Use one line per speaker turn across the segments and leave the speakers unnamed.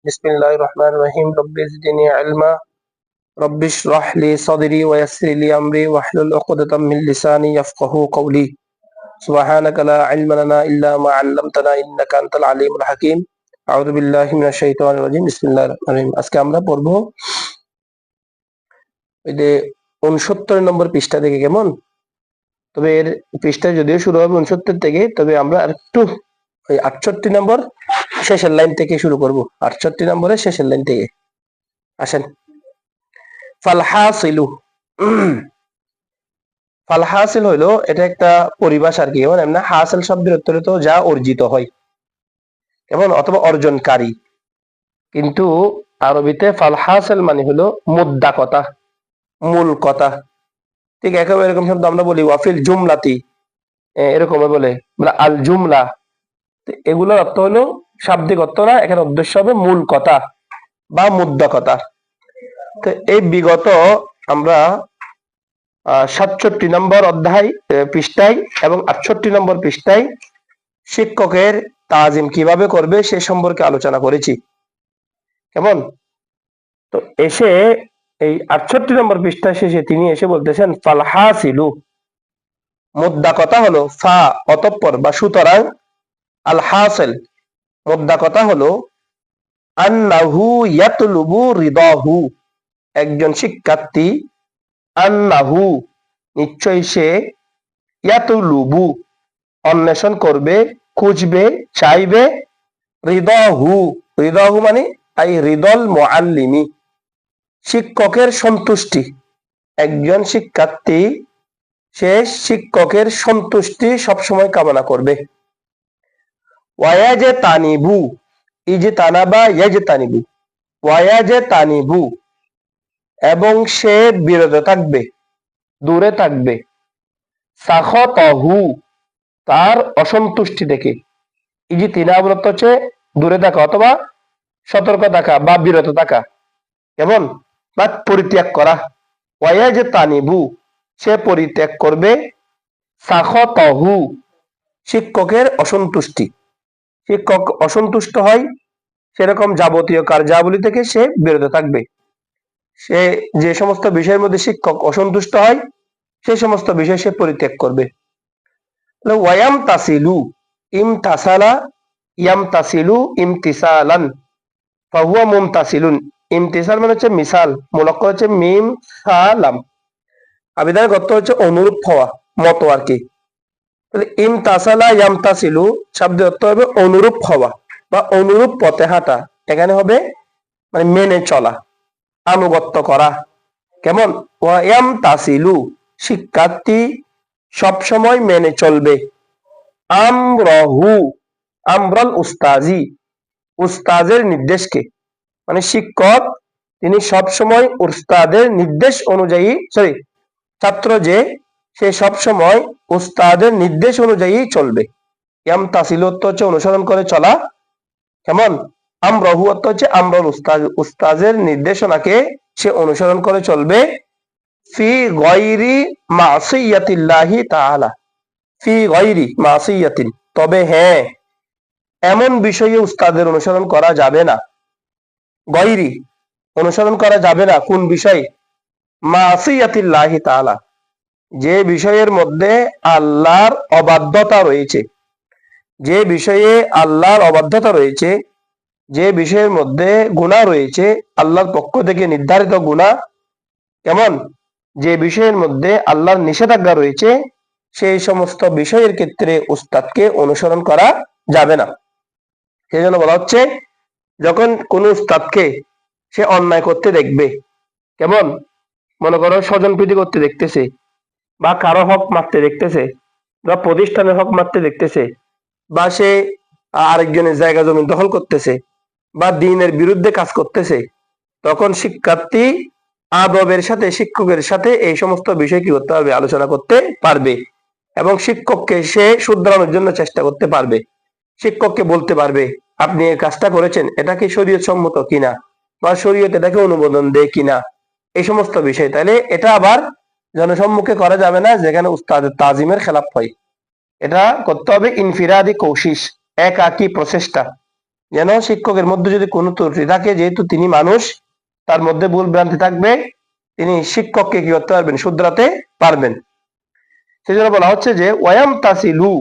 বিসমিল্লাহির রহমানির রহিম। রব্বি জিদনি ইলমা, রব্বি ইশরাহ লি সাদরি ওয়া ইয়াসসির লি আমরি ওয়াহলুল উকদাতাম মিন লিসানি ইয়াফকাহু কওলি। সুবহানাকা লা ইলমা লানা ইল্লা মা 'আল্লামতানা ইন্নাকা আনতাল আলিমুল হাকীম। আউযু বিল্লাহি মিনাশ শাইতানির রাজীম। বিসমিল্লাহির রহমানির রহিম। আজকে আমরা পড়ব ওই যে 69 নম্বর পৃষ্ঠা থেকে, কেমন? তবে এর পৃষ্ঠা যদিও শুরু হবে 69 থেকে, তবে আমরা একটু ওই 68 নম্বর শেষের লাইন থেকে শুরু করব। 68 নম্বরের শেষের লাইন থেকে আসেন। ফালহাসিলু, ফালহাসিল হইলো এটা একটা পরিভাষা আর কি। যেমন এমনি হাসিল শব্দের অর্থ তো যা অর্জিত হয়, কেমন, অথবা অর্জনকারী। কিন্তু আরবিতে ফালহাসিল মানে হলো মুদ্দা কথা, মূল কথা। ঠিক একেবারে এরকম শব্দ আমরা বলি ওয়াফিল জুমলাতি, এরকম বলে আল জুমলা। এগুলোর অর্থ হলো শাব্দিক অর্থ না, এখানে উদ্দেশ্য হবে মূল কথা বা মুদ্দা কথা। তো এই বিগত আমরা 67 নম্বর অধ্যায় পৃষ্ঠায় এবং 68 নম্বর পৃষ্ঠায় শিক্ষকের তাজিম কিভাবে করবে সে সম্পর্কে আলোচনা করেছি, কেমন? তো এসে এই 68 নম্বর পৃষ্ঠা শেষে তিনি এসে বলতেছেন ফালহাসিলু, মুদ্দা কথা হলো ফা অতঃপর বা সুতরাং, আল হাসিল মুদ্দা কথা হলো আন্নাহু ইয়াতলুবু রিদাহু, একজন শিক্ষার্থী, আন্নাহু নিশ্চয় সে, ইয়াতলুবু অন্বেষণ করবে, খুঁজবে, চাইবে, রিদাহু, রিদাহু মানে আই রিদল মুআল্লিমি, শিক্ষকের সন্তুষ্টি। একজন শিক্ষার্থী সে শিক্ষকের সন্তুষ্টি সবসময় কামনা করবে। ওয়ায়াজে তানিবু, ইজে তানাবা ইয়াজে তানিবু, ওয়ায়াজে তানিবু এবং সে বিরত থাকবে, দূরে থাকবে, সাখতাহু তার অসন্তুষ্টি থেকে। ইজি তিনাবরত হচ্ছে দূরে থাকা অথবা সতর্ক থাকা বা বিরত থাকা, কেমন, বা পরিত্যাগ করা। ওয়ায়াজে তানিবু সে পরিত্যাগ করবে, সাখতাহু শিক্ষকের অসন্তুষ্টি। শিক্ষক অসন্তুষ্ট হয় সেরকম যাবতীয় কার্যাবলী থেকে সে বিরত থাকবে। সে যে সমস্ত বিষয়ের মধ্যে শিক্ষক অসন্তুষ্ট হয় সে সমস্ত বিষয় সে পরিত্যাগ করবে। ওয়ায়াম তাসিলু, ইম তাসালা ইয়াম তাসিলু ইমতিসালান ফাহুয়া মুমতাসিলুন। ইমতিসাল মানে হচ্ছে মিসাল, মুলাক্কাল হচ্ছে মিম সালাম, আবিধানিক অর্থ হচ্ছে অনুরূপ হওয়া, মতো আর কি। তাহলে ইমতাসালা ইয়াম তাসিলু শব্দের অর্থ হবে অনুরূপ হওয়া বা অনুরূপ পথে হাঁটা। এখানে হবে মানে মেনে চলা, আনুগত্য করা, কেমন? ওয়ায়াম তাসিলু শিক্ষার্থী সবসময় মেনে চলবে, আমরহু, আমরাল উস্তাজি উস্তাজের নির্দেশকে, মানে শিক্ষক তিনি সবসময় উস্তাদের নির্দেশ অনুযায়ী, ছাত্র যে সে সবসময় উস্তাদের নির্দেশ অনুযায়ী চলবে। ইয়াম তাসিল অর্থ হচ্ছে অনুসরণ করে চলা, কেমন? আমরহু অর্থ হচ্ছে আমরাল উস্তাজ, উস্তাজের নির্দেশনাকে সে অনুসরণ করে চলবে। ফি গায়রি মাসিয়াতিল্লাহি তাআলা, ফি গায়রি মাসিয়াতিন তবে হ্যাঁ এমন বিষয়ে উস্তাদের অনুসরণ করা যাবে না। গায়রি অনুসরণ করা যাবে না কোন বিষয়? মাসিয়াতিল্লাহি তাআলা যে বিষয়ের মধ্যে আল্লাহর অবাধ্যতা রয়েছে, যে বিষয়ে আল্লাহর অবাধ্যতা রয়েছে, যে বিষয়ের মধ্যে গুনাহ রয়েছে, আল্লাহর পক্ষ থেকে নির্ধারিত গুনাহ, কেমন? যে বিষয়ের মধ্যে আল্লাহর নিষেধাজ্ঞা রয়েছে সেই সমস্ত বিষয়ের ক্ষেত্রে উস্তাদকে অনুসরণ করা যাবে না। সেই জন্য বলা হচ্ছে যখন কোন উস্তাদকে সে অন্যায় করতে দেখবে, কেমন, মনে করো স্বজন প্রীতি করতে দেখতেছে, বা কারো হক মারতে দেখতেছে, বা প্রতিষ্ঠানের হক মারতে দেখতেছে, বা সে আরেকজনের জায়গা জমি দখল করতেছে, বা দ্বীনের বিরুদ্ধে কাজ করতেছে, তখন শিক্ষার্থী আদবের সাথে শিক্ষকের সাথে এই সমস্ত বিষয় কি করতে পারবে? আলোচনা করতে পারবে এবং শিক্ষককে সে শুধরানোর জন্য চেষ্টা করতে পারবে। শিক্ষককে বলতে পারবে আপনি এই কাজটা করেছেন এটা কি শরীয়ত সম্মত কিনা, বা শরীয়ত এটাকে অনুমোদন দেয় কিনা, এই সমস্ত বিষয়। তাহলে এটা আবার জনসম্মুখে করা যাবে না যেখানে উস্তাদের তাজিমের খেলাফ হয়। এটা করতে হবে ইনফিরাদি কৌশিস, একাকী প্রচেষ্টা, যেন শিক্ষকের মধ্যে যদি কোনো ত্রুটি থাকে, যেহেতু তিনি মানুষ, তার মধ্যে ভুল ভ্রান্তি থাকবে, তিনি শিক্ষককে কি করতে পারবেন, শুধরাতে পারবেন। সেই জন্য বলা হচ্ছে যে ওয়ায়াম তাসিলু,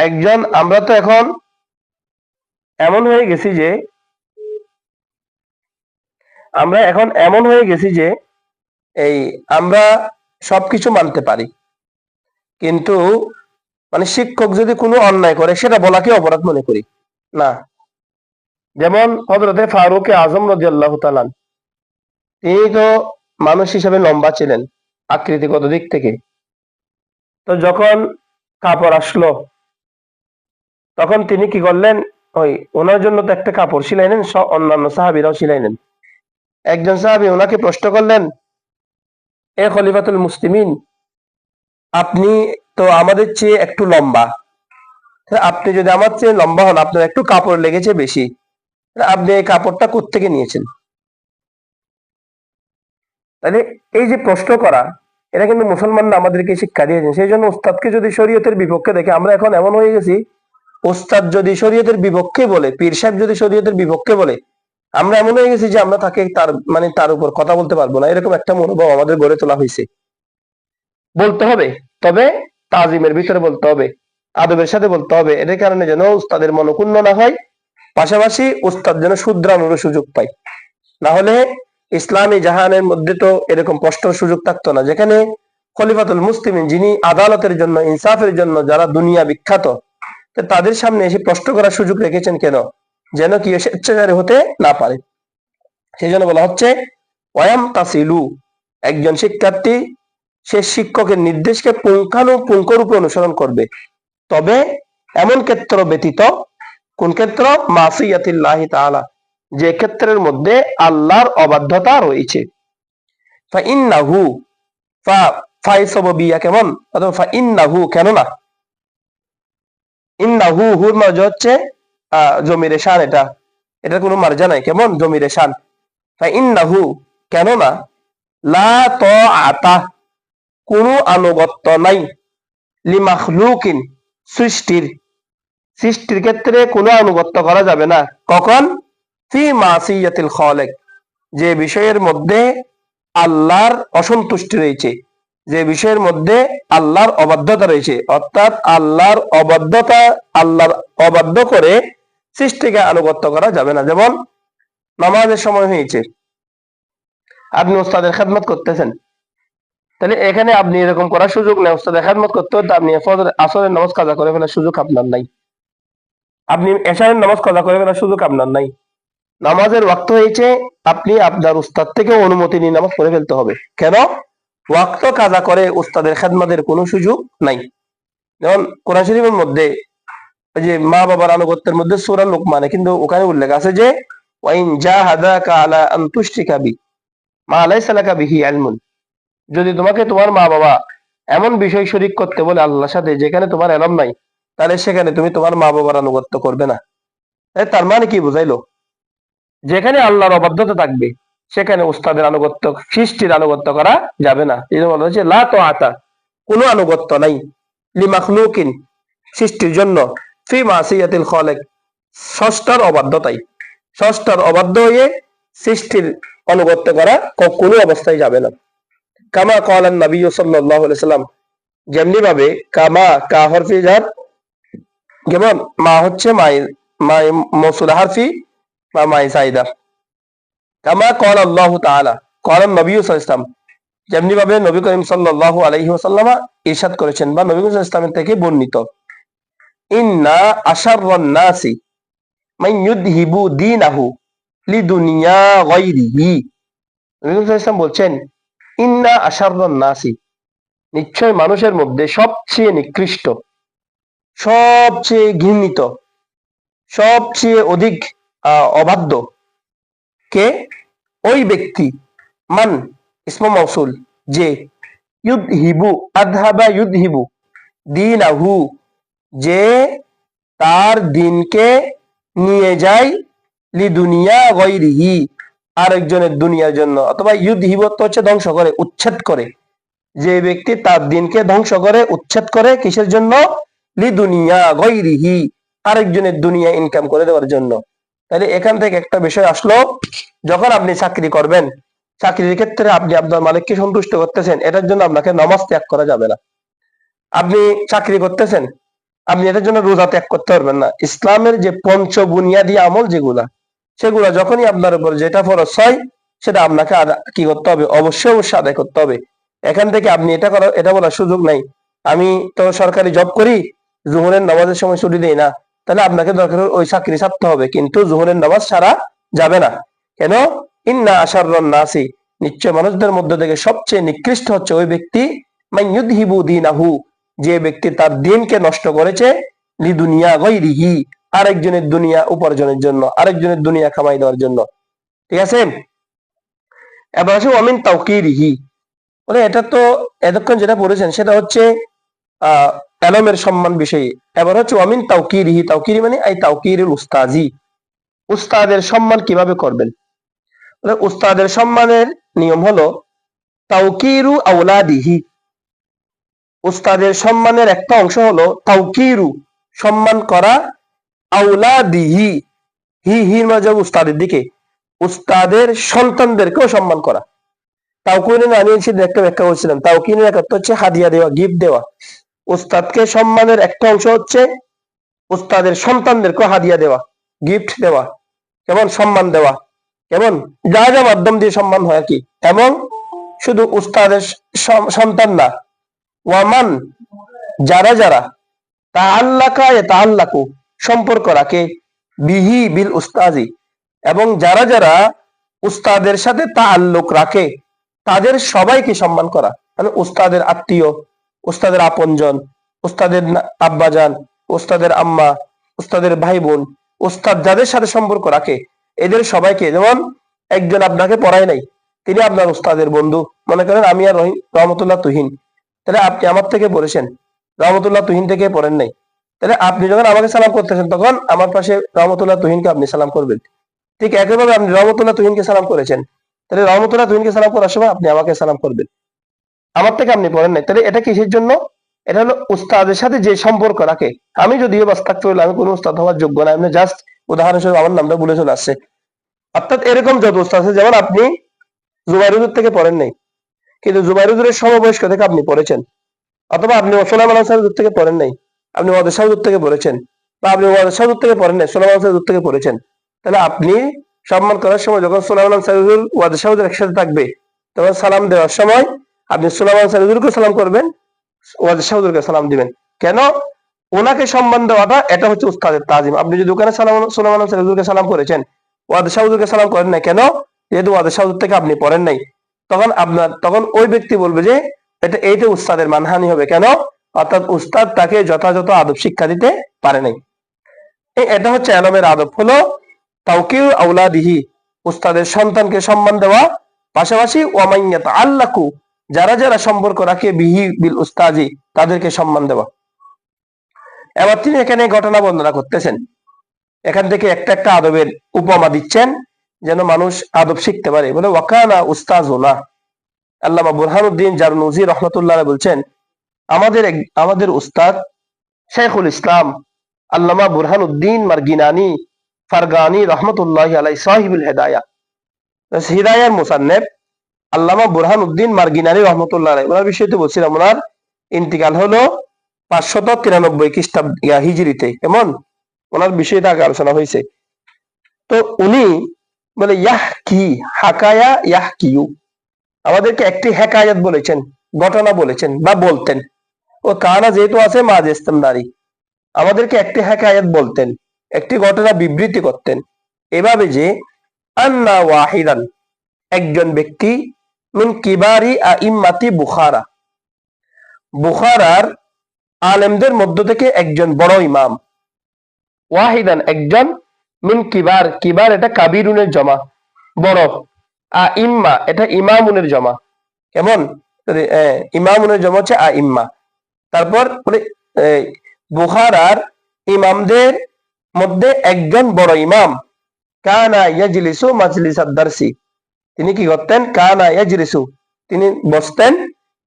একজন, আমরা তো এখন এমন হয়ে গেছি যে এই আমরা সবকিছু মানতে পারি, কিন্তু মানে শিক্ষক যদি কোনো অন্যায় করে সেটা বলাকে অপরাধ মনে করি না। যেমন হযরতে ফারুক আজম রাদিয়াল্লাহু তাআলা, তিনি তো মানুষ হিসেবে লম্বা ছিলেন আকৃতিগত দিক থেকে। তো যখন কাপড় আসলো, তখন তিনি কি করলেন, ওই ওনার জন্য তো একটা কাপড় সিলাই নেন, অন্যান্য সাহাবীরাও সিলাই নেন। একজন সাহাবী ওনাকে প্রশ্ন করলেন, এ খলিফাতুল মুসলিমিন, আপনি তো আমাদের চেয়ে একটু লম্বা, আপনি যদি আমার চেয়ে লম্বা হন, আপনার একটু কাপড় লেগেছে বেশি, আপনি এই কাপড়টা কোত্থেকে নিয়েছেন? তাহলে এই যে প্রশ্ন করা, এটা কিন্তু মুসলমানরা আমাদেরকে শিক্ষা দিয়েছেন। সেই জন্য উস্তাদকে যদি শরীয়তের বিপক্ষে দেখে, আমরা এখন এমন হয়ে গেছি, উস্তাদ যদি শরীয়তের বিপক্ষে বলে, পীর সাহেব যদি শরীয়তের বিপক্ষে বলে, আমরা এমন হয়ে গেছি যে আমরা তাকে তার উপর কথা বলতে পারবো না, এরকম একটা মনোভাব আমাদের গড়ে তোলা হয়েছে। বলতে হবে, তবে তাজিমের ভিতরে বলতে হবে, আদবের সাথে বলতে হবে, এর কারণে যেন উস্তাদের মনোক্ষুণ্ণ না হয়, পাশাপাশি উস্তাদ যেন শুধরানোর সুযোগ পায়। না হলে ইসলামী জাহানের মধ্যে তো এরকম প্রশ্নের সুযোগ থাকতো না, যেখানে খলিফাতুল মুসলিমিন, যিনি আদালতের জন্য, ইনসাফের জন্য, যারা দুনিয়া বিখ্যাত, তাদের সামনে এসে প্রশ্ন করার সুযোগ রেখেছেন কেন? যেন কি স্বেচ্ছাচারী হতে না পারে। সেই জন্য বলা হচ্ছে ওয়ায়াম তাসিলু, একজন শিক্ষার্থী সে শিক্ষকের নির্দেশকে পুঙ্খানুপুঙ্খরূপে অনুসরণ করবে, তবে এমন ক্ষেত্র ব্যতীত, কোন ক্ষেত্র? মাসিয়াতিল্লাহি তাআলা, যে ক্ষেত্রের মধ্যে আল্লাহর অবাধ্যতা রয়েছে। ফাইন্নাহু, ফাইসবিয়া কেমন, অথবা ফাইন্নাহু, কেননা, ইন্নাহু, হুর মার্জা হচ্ছে জমিরে শান, এটা কোনো মার্জা নাই, কেমন জমিরে শান। ফাইন্নাহু, কেননা, লা তাআতা, কোনো আনুগত্য নাই, লিমাখলুকিন, সৃষ্টির ক্ষেত্রে কোনো আনুগত্য করা যাবে না। কখন? ফি মাসিয়াতিল খালিক, যে বিষয়ের মধ্যে আল্লাহর অসন্তুষ্টি রয়েছে, যে বিষয়ের মধ্যে আল্লাহর অবাধ্যতা রয়েছে, অর্থাৎ আল্লাহর অবাধ্য করে সৃষ্টিকে আনুগত্য করা যাবে না। যেমন নামাজের সময় হয়েছে, আপনি ওস্তাদের খেদমত করতেছেন, তাহলে এখানে আপনি এরকম করার সুযোগ নেই, ওস্তাদের খেদমত করতে হতে আপনি আসরের নামাজ কাজা করে ফেলার সুযোগ আপনার নাই, আপনি এশারের নামাজ কাজা করে ফেলার সুযোগ আপনার নাই। নামাজের ওয়াক্ত হয়েছে, আপনি আপনার উস্তাদ থেকে অনুমতি নিয়ে নামাজ পড়ে ফেলতে হবে। কেন? ওয়াক্ত কাজা করে উস্তাদের খেদমতের কোনো সুযোগ নাই। যেমন কোরআন শরীফের মধ্যে ওই যে মা বাবার আনুগত্যের মধ্যে সূরা লুকমানে কিন্তু ওখানে উল্লেখ আছে যে ওয়াইন জাহাদাকা আলা আন তুশরিকা বি মা লাইসা লাকা বিহি ইলমুন, যদি তোমাকে তোমার মা বাবা এমন বিষয় শরীক করতে বলে আল্লাহর সাথে, যেখানে তোমার ইলম নাই, তাহলে সেখানে তুমি তোমার মা বাবার আনুগত্য করবে না। তার মানে কি বুঝাইলো? যেখানে আল্লাহর অবাধ্যতা থাকবে, সেখানে উস্তাদের আনুগত্য, সৃষ্টির আনুগত্য করা যাবে না। এই জন্য বলা হচ্ছে লা তাআতা, কোনো আনুগত্য নাই, লিমাখলুকিন, সৃষ্টির জন্য, ফি মাসিয়াতিল খালিক, স্রষ্টার অবাধ্যতাই, স্রষ্টার অবাধ্য হয়ে সৃষ্টির আনুগত্য করা কোনো অবস্থায় যাবে না। কামা ক্বালান নবী সাল্লাল্লাহু আলাইহি সাল্লাম, যেমনি ভাবে, কামা, কা হরফি জার, যেমন মা হচ্ছে মাই মৌসুল হারফি বা মাই সাইদা। কামা ক্বালা আল্লাহু তাআলা, ক্বালা নবী সাল্লাল্লাহু আলাইহি ওয়াসাল্লাম, যেমনি ভাবে নবী করিম সাল্লাল্লাহু আলাইহি ওয়াসাল্লাম ইরশাদ করেছেন, বা নবী সাল্লাল্লাহু আলাইহি ওয়াসাল্লাম থেকে বর্ণিত, ইন্না আশাররান নাসি মান ইউযহিবু দীনাহু লিদুনিয়া গায়রিহি। নবী সাল্লাল্লাহু আলাইহি ওয়াসাল্লাম বলছেন, ইন্না আশাররান নাসি, নিশ্চয় মানুষের মধ্যে সবচেয়ে নিকৃষ্ট, সবচেয়ে ঘৃণিত, সবচেয়ে অধিক অবাধ্য কে? ওই ব্যক্তি, মান ইসমু মাউসুল, যে ইউযহিবু, আযহাবা ইউযহিবু, দীনাহু, যে তার দিনকে নিয়ে যায়, লিদুনিয়া গায়রিহি, আরেকজনের দুনিয়ার জন্য, অথবা ইউযহিবু হচ্ছে ধ্বংস করে, উচ্ছেদ করে, যে ব্যক্তি তার দিনকে ধ্বংস করে, উচ্ছেদ করে, কিসের জন্য? লিদুনিয়া গায়রিহি, আরেকজনের দুনিয়া ইনকাম করে দেওয়ার জন্য। তাহলে এখান থেকে একটা বিষয় আসলো, যখন আপনি চাকরি করবেন, চাকরির ক্ষেত্রে আপনি আপনার মালিককে সন্তুষ্ট করতেছেন, এটার জন্য আপনাকে নামাজ ত্যাগ করা যাবে না। আপনি চাকরি করতেছেন, আপনি এটার জন্য রোজা ত্যাগ করতে পারবেন না। ইসলামের যে পঞ্চ বুনিয়াদী আমল যেগুলা, সেগুলা যখনই আপনার উপর যেটা ফরজ হয়, সেটা আপনাকে কি করতে হবে? অবশ্যই অবশ্যই আদায় করতে হবে। এখান থেকে আপনি এটা বলার সুযোগ নাই, আমি তো সরকারি জব করি, জোহরের নামাজের সময় ছুটি দেই না, তাহলে আপনাকে দরকার ওই চাকরি ছাড়তে হবে, কিন্তু জোহরের নামাজ ছাড়া যাবে না। কেন? ইন্না আশাররান নাসি, নিশ্চয় মানুষদের মধ্য থেকে সবচেয়ে নিকৃষ্ট হচ্ছে ওই ব্যক্তি, মাইয়ুদহিবু দীনাহু, যে ব্যক্তি তার দিনকে নষ্ট করেছে, লিদুনিয়া গায়রিহি, আরেকজনের দুনিয়া উপার্জনের জন্য, আরেকজনের দুনিয়া কামাই দেওয়ার জন্য। ঠিক আছে? এবার আসে ওয়ামিন তাওকিরিহি, বলে এটা তো এতক্ষণ যেটা পড়েছেন সেটা হচ্ছে এলমের সম্মান বিষয়ে। এবার হচ্ছে ওয়ামিন তাওকিরিহি, তাওকিরি মানে আই তাওকিরুল উস্তাজি, উস্তাদের সম্মান কিভাবে করবেন। উস্তাদের সম্মানের নিয়ম হলো তাওকিরু আওলাদিহি, উস্তাদের সম্মানের একটা অংশ হলো তাওকিরু, সম্মান করা, আওলাদিহি, হির মাঝে উস্তাদের দিকে, উস্তাদের সন্তানদেরকেও সম্মান করা। তাওকিরের আমি একটা ব্যাখ্যা করছিলাম, তাওকিরের এক অর্থ হচ্ছে হাদিয়া দেওয়া, গিফট দেওয়া। উস্তাদকে সম্মানের একটা অংশ হচ্ছে উস্তাদের সন্তানদেরকে হাদিয়া দেওয়া, গিফট দেওয়া, কেমন সম্মান দেওয়া, কেমন যা যা মাধ্যম দিয়ে সম্মান হয় আর কি। এবং শুধু উস্তাদের সন্তান না, ওয়ামান, যারা যারা তাআল্লাকু সম্পর্ক রাখে, বিহি বিল উস্তাজি, এবং যারা যারা উস্তাদের সাথে তাআল্লুক রাখে, তাদের সবাইকে সম্মান করা। মানে উস্তাদের আত্মীয়, উস্তাদের আপনজন, উস্তাদের আব্বাজান, উস্তাদের আম্মা, উস্তাদের ভাই বোন, উস্তাদ যাদের সাথে সম্পর্ক রাখে, এদের সবাইকে, যেমন একজন আপনাকে পড়ায় নাই, তিনি আপনার উস্তাদের বন্ধু, মনে করেন আমি আর রহমতুল্লাহ তুহিন, তাহলে আপনি আমার থেকে পড়েছেন, রহমতুল্লাহ তুহিন থেকে পড়েন নাই, তাহলে আপনি যখন আমাকে সালাম করতেছেন, তখন আমার পাশে রহমতুল্লাহ তুহিনকে আপনি সালাম করবেন। ঠিক একইভাবে আপনি রহমতুল্লাহ তুহিনকে সালাম করেছেন, তাহলে রহমতুল্লাহ তুহিনকে সালাম করার সময় আপনি আমাকে সালাম করবেন, আমার থেকে আপনি পড়েন নাই। তাহলে এটা কিসের জন্য? এটা হলো উস্তাদের সাথে যে সম্পর্ক রাখে। আমি যদিও বাস্তাগফিরুল্লাহ, আমি কোনো উস্তাদ হওয়ার যোগ্য না, আমি জাস্ট উদাহরণস্বরূপ আমার নামটা বলে চলে আসছে। অর্থাৎ এরকম যত উস্তাদ আছে, যেমন আপনি জুবাইর হুজুর থেকে পড়েন নাই, কিন্তু জুবাইর হুজুরের সমবয়স্ক থেকে আপনি পড়েছেন, অথবা আপনি সোলাইমান হুজুর থেকে পড়েন নাই, আপনি ওয়াদেশ হুজুর থেকে পড়েছেন, বা আপনি ওয়াদেশ হুজুর থেকে পড়েন নাই, সোলাইমান হুজুর থেকে পড়েছেন, তাহলে আপনি সম্মান করার সময় যখন সোলাইমান হুজুর ওয়াদেশ হুজুর একসাথে থাকবে, তখন সালাম দেওয়ার সময় আপনি সোলাইমান হুজুরকে সালাম করবেন, ওয়াদেশ হুজুরকে সালাম দিবেন। কেন? ওনাকে সম্মান দেওয়াটা এটা হচ্ছে উস্তাদের তাজিম। আপনি যদি ওখানে সোলাইমান হুজুরকে সালাম করেছেন, ওয়াদেশ হুজুরকে সালাম করেন নাই, কেন? যেহেতু ওয়াদেশ হুজুর থেকে আপনি পড়েন নাই, তখন ওই ব্যক্তি বলবে যে এইটা উস্তাদের মানহানি হবে। কেন? অর্থাৎ উস্তাদ তাকে যথাযথ আদব শিক্ষা দিতে পারে নাই। এটা হচ্ছে এলমের আদব, হলো তাওকিউ আওলাদিহি, উস্তাদের সন্তানকে সম্মান দেওয়া, পাশাপাশি ওয়ামাইয়াত আল্লাকু, যারা যারা সম্পর্ক রাখে, বিহি বিল উস্তাজি, তাদেরকে সম্মান দেওয়া। এবার তিনি এখানে ঘটনা বর্ণনা করতেছেন, এখান থেকে একটা একটা আদবের উপমা দিচ্ছেন, যেন মানুষ আদব শিখতে পারে। বলে ওয়াকানা উস্তাজুনা, আল্লামা বুরহানুদ্দিন জারনুজি রহমতুল্লাহ বলছেন, আমাদের উস্তাদ শেখুল ইসলাম আল্লামা বুরহানুদ্দিন মারগিনানি ফারগানি রহমতুল্লাহ আলাই সাহিবুল হেদায়া, হিদায়ার মুসান্নেফ আল্লামা বুরহানুদ্দিন মারগিনানি রহমতুল্লাহ আলাই, ওনার বিষয়তে বলছিলাম, ওনার ইন্তিকাল হলো 593 খ্রিস্টাব্দ হিজরিতে, কেমন? ওনার বিষয়টা আগে আলোচনা হয়েছে। তো উনি বলে ইয়াহ কি হাকায়া ইয়াহ কিউ, আমাদেরকে একটি হেকায়াত বলেছেন, ঘটনা বলেছেন বা বলতেন। ও কানা যেহেতু আছে মাঝ ইস্তেমদারি, আমাদেরকে একটি হেকায়াত বলতেন, একটি ঘটনা বিবৃতি করতেন, এভাবে যে আন্না ওয়াহিদান, একজন ব্যক্তি, মিন কিবারি আইম্মাতি বুখারা, বুখারার আলেমদের মধ্য থেকে একজন বড় ইমাম, ওয়াহিদান একজন, মিন কিবার, কিবার এটা কাবিরুনের জমা, বড়, ইম্মা এটা ইমামুনের জমা, কেমন? ইমামুনের জমা হচ্ছে ইম্মা। তারপর বুখারার ইমামদের মধ্যে একজন বড় ইমাম, কানা ইয়াজলিসু মাজলিসাদ দারসি, তিনি কি করতেন? কানা ইয়াজলিসু, তিনি বসতেন,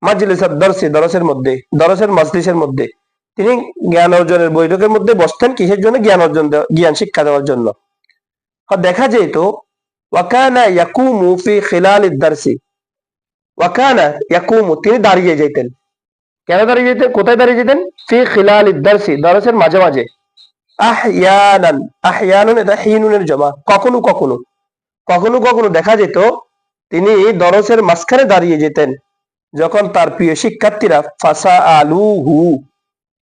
মাজলিসাদ দারসি, দরসের মধ্যে, দরসের মাজলিসের মধ্যে। তিনি জ্ঞান অর্জনের বৈঠকের মধ্যে বসতেন কিসের জন্য? জ্ঞান অর্জন, জ্ঞান শিক্ষা দেওয়ার জন্য। দেখা যেত ওয়াকানা ইয়াকুমু ফি খিলালিদ দারসি, ওয়াকানা ইয়াকুমু তিনি দাঁড়িয়ে যেতেন। কেন দাঁড়িয়ে যেতেন? কোথায় দাঁড়িয়ে যেতেন? ফি খিলালিদ দারসি, দরসের মাঝে মাঝে। আহইয়ানান, আহইয়ানুন এটা হিনুনের জমা, কখনো কখনো। কখনো কখনো দেখা যেত তিনি দরসের মাঝখানে দাঁড়িয়ে যেতেন যখন তার প্রিয় শিক্ষার্থীরা ফাসাআলুহু,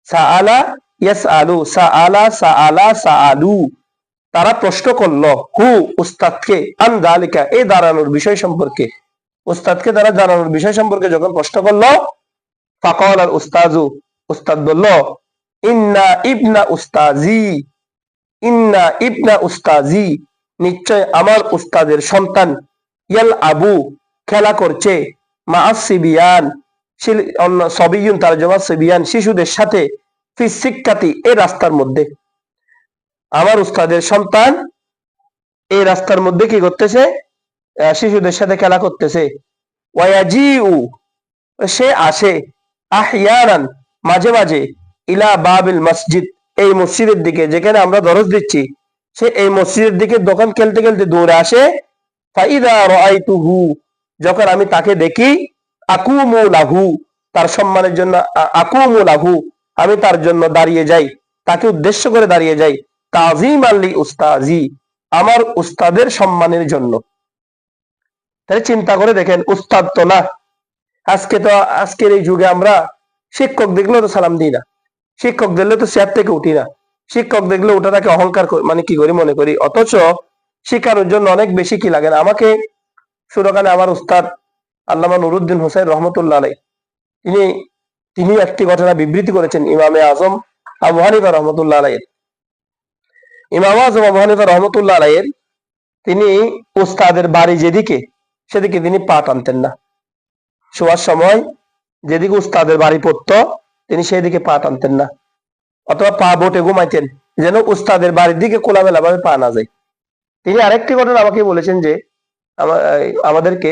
সাআলা ইয়াসআলু, সাআলা সাআলা সাআলু, তারা প্রশ্ন করলো হু উস্তাদকে, আন যালিকা এই দাঁড়ানোর বিষয় সম্পর্কে, উস্তাদকে তারা দাঁড়ানোর বিষয় সম্পর্কে যখন প্রশ্ন করলো, ফাকাল আল উস্তাজু, উস্তাদ বলল ইন্না ইবনা উস্তাজি, ইন্না ইবনা উস্তাজি, নিশ্চয় আমার উস্তাদের সন্তান, ইয়াল আবু খেলা করছে, মা সিবিয়ান সবিয়ুন তারজমা সিবিয়ান শিশুদের সাথে, ফি সিক্কাতি এই রাস্তার মধ্যে। আমার উস্তাদের সন্তান এই রাস্তার মধ্যে কি করতেছে? শিশুদের সাথে খেলা করতেছে। ওয়াজিউ সে আসে, আহইয়ানান মাঝে মাঝে, ইলা বাবিল মসজিদ এই মসজিদের দিকে যেখানে আমরা দরজ দিচ্ছি, সে এই মসজিদের দিকে দোকান খেলতে খেলতে দৌড়ে আসে। ফাইদা রাআইতুহু যখন আমি তাকে দেখি, আকুমু লাহু তার সম্মানের জন্য, আকুমু লাহু আমি তার জন্য দাঁড়িয়ে যাই, তাকে উদ্দেশ্য করে দাঁড়িয়ে যাই, তাজিম আলী উস্তাজি আমার উস্তাদের সম্মানের জন্য। তাহলে চিন্তা করে দেখেন, উস্তাদ তো না, আজকের এই যুগে আমরা শিক্ষক দেখলেও তো সালাম দিই না, শিক্ষক দেখলে তো চেয়ার থেকে উঠি না, শিক্ষক দেখলে ওটাকে অহংকার মানে কি করি মনে করি। অথচ শিক্ষার জন্য অনেক বেশি কি লাগে না। আমাকে সুরকানে আমার উস্তাদ আল্লামা নুরুদ্দিন হোসেন রহমতুল্লাহ আলাই, তিনি একটি ঘটনা বিবৃতি করেছেন ইমামে আজম আবু হানিফা রহমতুল্লাহ আলাইয়ের। ইমাম আজম আবু হানিফা রহমতুল্লাহ আলাইয়ের তিনি উস্তাদের বাড়ি যেদিকে সেদিকে তিনি পা টানতেন না। শোয়ার সময় যেদিকে উস্তাদের বাড়ি পড়তো তিনি সেদিকে পা টানতেন না, অথবা পা বোটে ঘুমাইতেন যেন উস্তাদের বাড়ির দিকে খোলামেলা ভাবে পা না যায়। তিনি আরেকটি ঘটনা আমাকে বলেছেন যে আমাদেরকে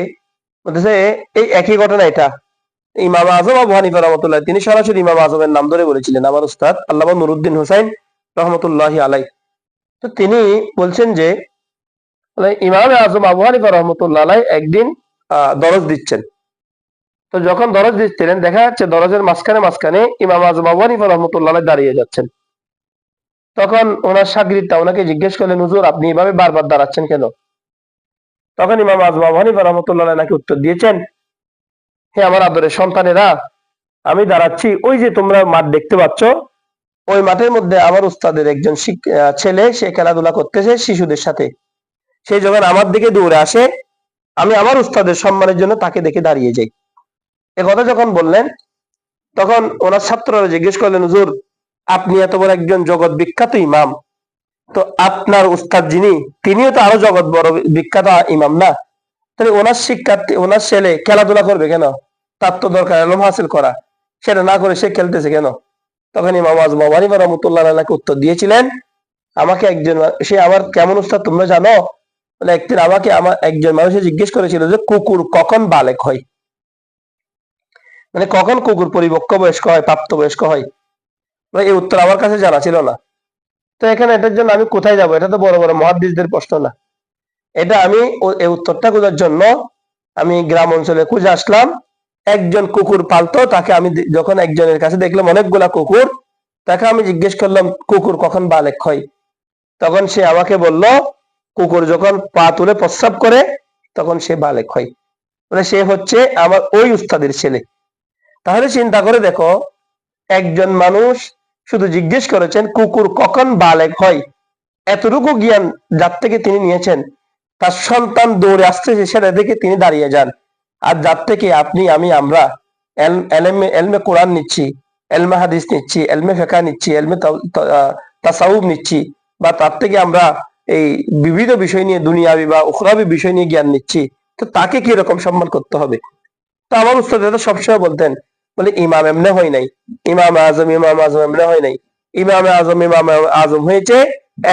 বলতেছে এই একই ঘটনা, এটা ইমাম আজম আবু হানিফা রহমতুল্লাহ তিনি সরাসরি ইমাম আজমের নাম ধরে বলেছিলেন, আমার উস্তাদ আল্লামা নুরুদ্দিন হোসাইন রহমতুল্লাহ আলাই। তো তিনি বলছেন যে ইমাম আজম আবু হানিফা রহমতুল্লাহ আলাই একদিন দরজ দিচ্ছেন। তো যখন দরজ দিচ্ছিলেন দেখা যাচ্ছে দরজের মাঝখানে মাঝখানে ইমাম আজম আবু হানিফা রহমতুল্লাহ আলাই দাঁড়িয়ে যাচ্ছেন। তখন ওনার শাগিরদরা ওনাকে জিজ্ঞেস করলেন, হুজুর আপনি এভাবে বারবার দাঁড়াচ্ছেন কেন? তখন ইমাম আজম আবু হানিফা রহমতুল্লাহ আলাই নাকি উত্তর দিয়েছেন, হে আমার আদরের সন্তানেরা, আমি দাঁড়াচ্ছি ওই যে তোমরা মাঠ দেখতে পাচ্ছ, ওই মাঠের মধ্যে আমার উস্তাদের একজন ছেলে সে খেলাধুলা করতেছে শিশুদের সাথে। সে যখন আমার দিকে দৌড়ে আসে আমি আমার উস্তাদের সম্মানের জন্য তাকে দেখে দাঁড়িয়ে যাই। এ কথা যখন বললেন তখন ওনার ছাত্ররা জিজ্ঞেস করলেন, হুজুর আপনি এত বড় একজন জগৎ বিখ্যাত ইমাম, তো আপনার উস্তাদ যিনি তিনিও তো আরো জগৎ বড় বিখ্যাত ইমাম না, তাহলে ওনার শিক্ষার্থী ওনার ছেলে খেলাধুলা করবে কেন? তার তো দরকার এলম হাসিল করা, সেটা না করে সে খেলতেছে কেন? তখন ইমাম আজম আবু হানিফা রহমতুল্লাহ আলাইহি উত্তর দিয়েছিলেন, আমাকে একজন, সে আমার কেমন উস্তাদ তোমরা জানো? মানে একদিন আমাকে একজন মানুষে জিজ্ঞেস করেছিল যে কুকুর কখন বালেক হয়, মানে কখন কুকুর পরিপক্ক বয়স্ক হয়, প্রাপ্তবয়স্ক হয়। এই উত্তর আমার কাছে জানা ছিল না। তো এখানে এটার জন্য আমি কোথায় যাব? এটা তো বড় বড় মুহাদ্দিসদের প্রশ্ন না। এটা আমি এই উত্তরটা খোঁজার জন্য আমি গ্রাম অঞ্চলে খুঁজে আসলাম। একজন কুকুর পালতো, তাকে আমি যখন একজনের কাছে দেখলাম অনেকগুলা কুকুর, তাকে আমি জিজ্ঞেস করলাম কুকুর কখন বালেক হয়? তখন সে আমাকে বলল কুকুর যখন পা তুলে প্রস্রাব করে তখন সে বালেক হয়। মানে সে হচ্ছে আমার ওই উস্তাদের ছেলে। তাহলে চিন্তা করে দেখো, একজন মানুষ শুধু জিজ্ঞেস করেছেন কুকুর কখন বালেক হয়, এতটুকু জ্ঞান যার থেকে তিনি নিয়েছেন, তার সন্তান দৌড়ে আসতেছে সেটা দেখে তিনি দাঁড়িয়ে যান। আর যার থেকে আপনি আমরা এলমে কোরআন নিচ্ছি, এলমে হাদিস নিচ্ছি, এলমে ফিকহ নিচ্ছি, এলমে তাসাউফ নিচ্ছি, বা তার থেকে আমরা এই বিবিধ বিষয় নিয়ে দুনিয়াবি বা উখরাবি বিষয় নিয়ে জ্ঞান নিচ্ছি, তো তাকে কি রকম সম্মান করতে হবে? তো আমার উস্তাদ সবসময় বলতেন, বলে ইমাম এমনে হয় নাই, ইমাম আজম এমনে হয় নাই, ইমাম আজম হয়েছে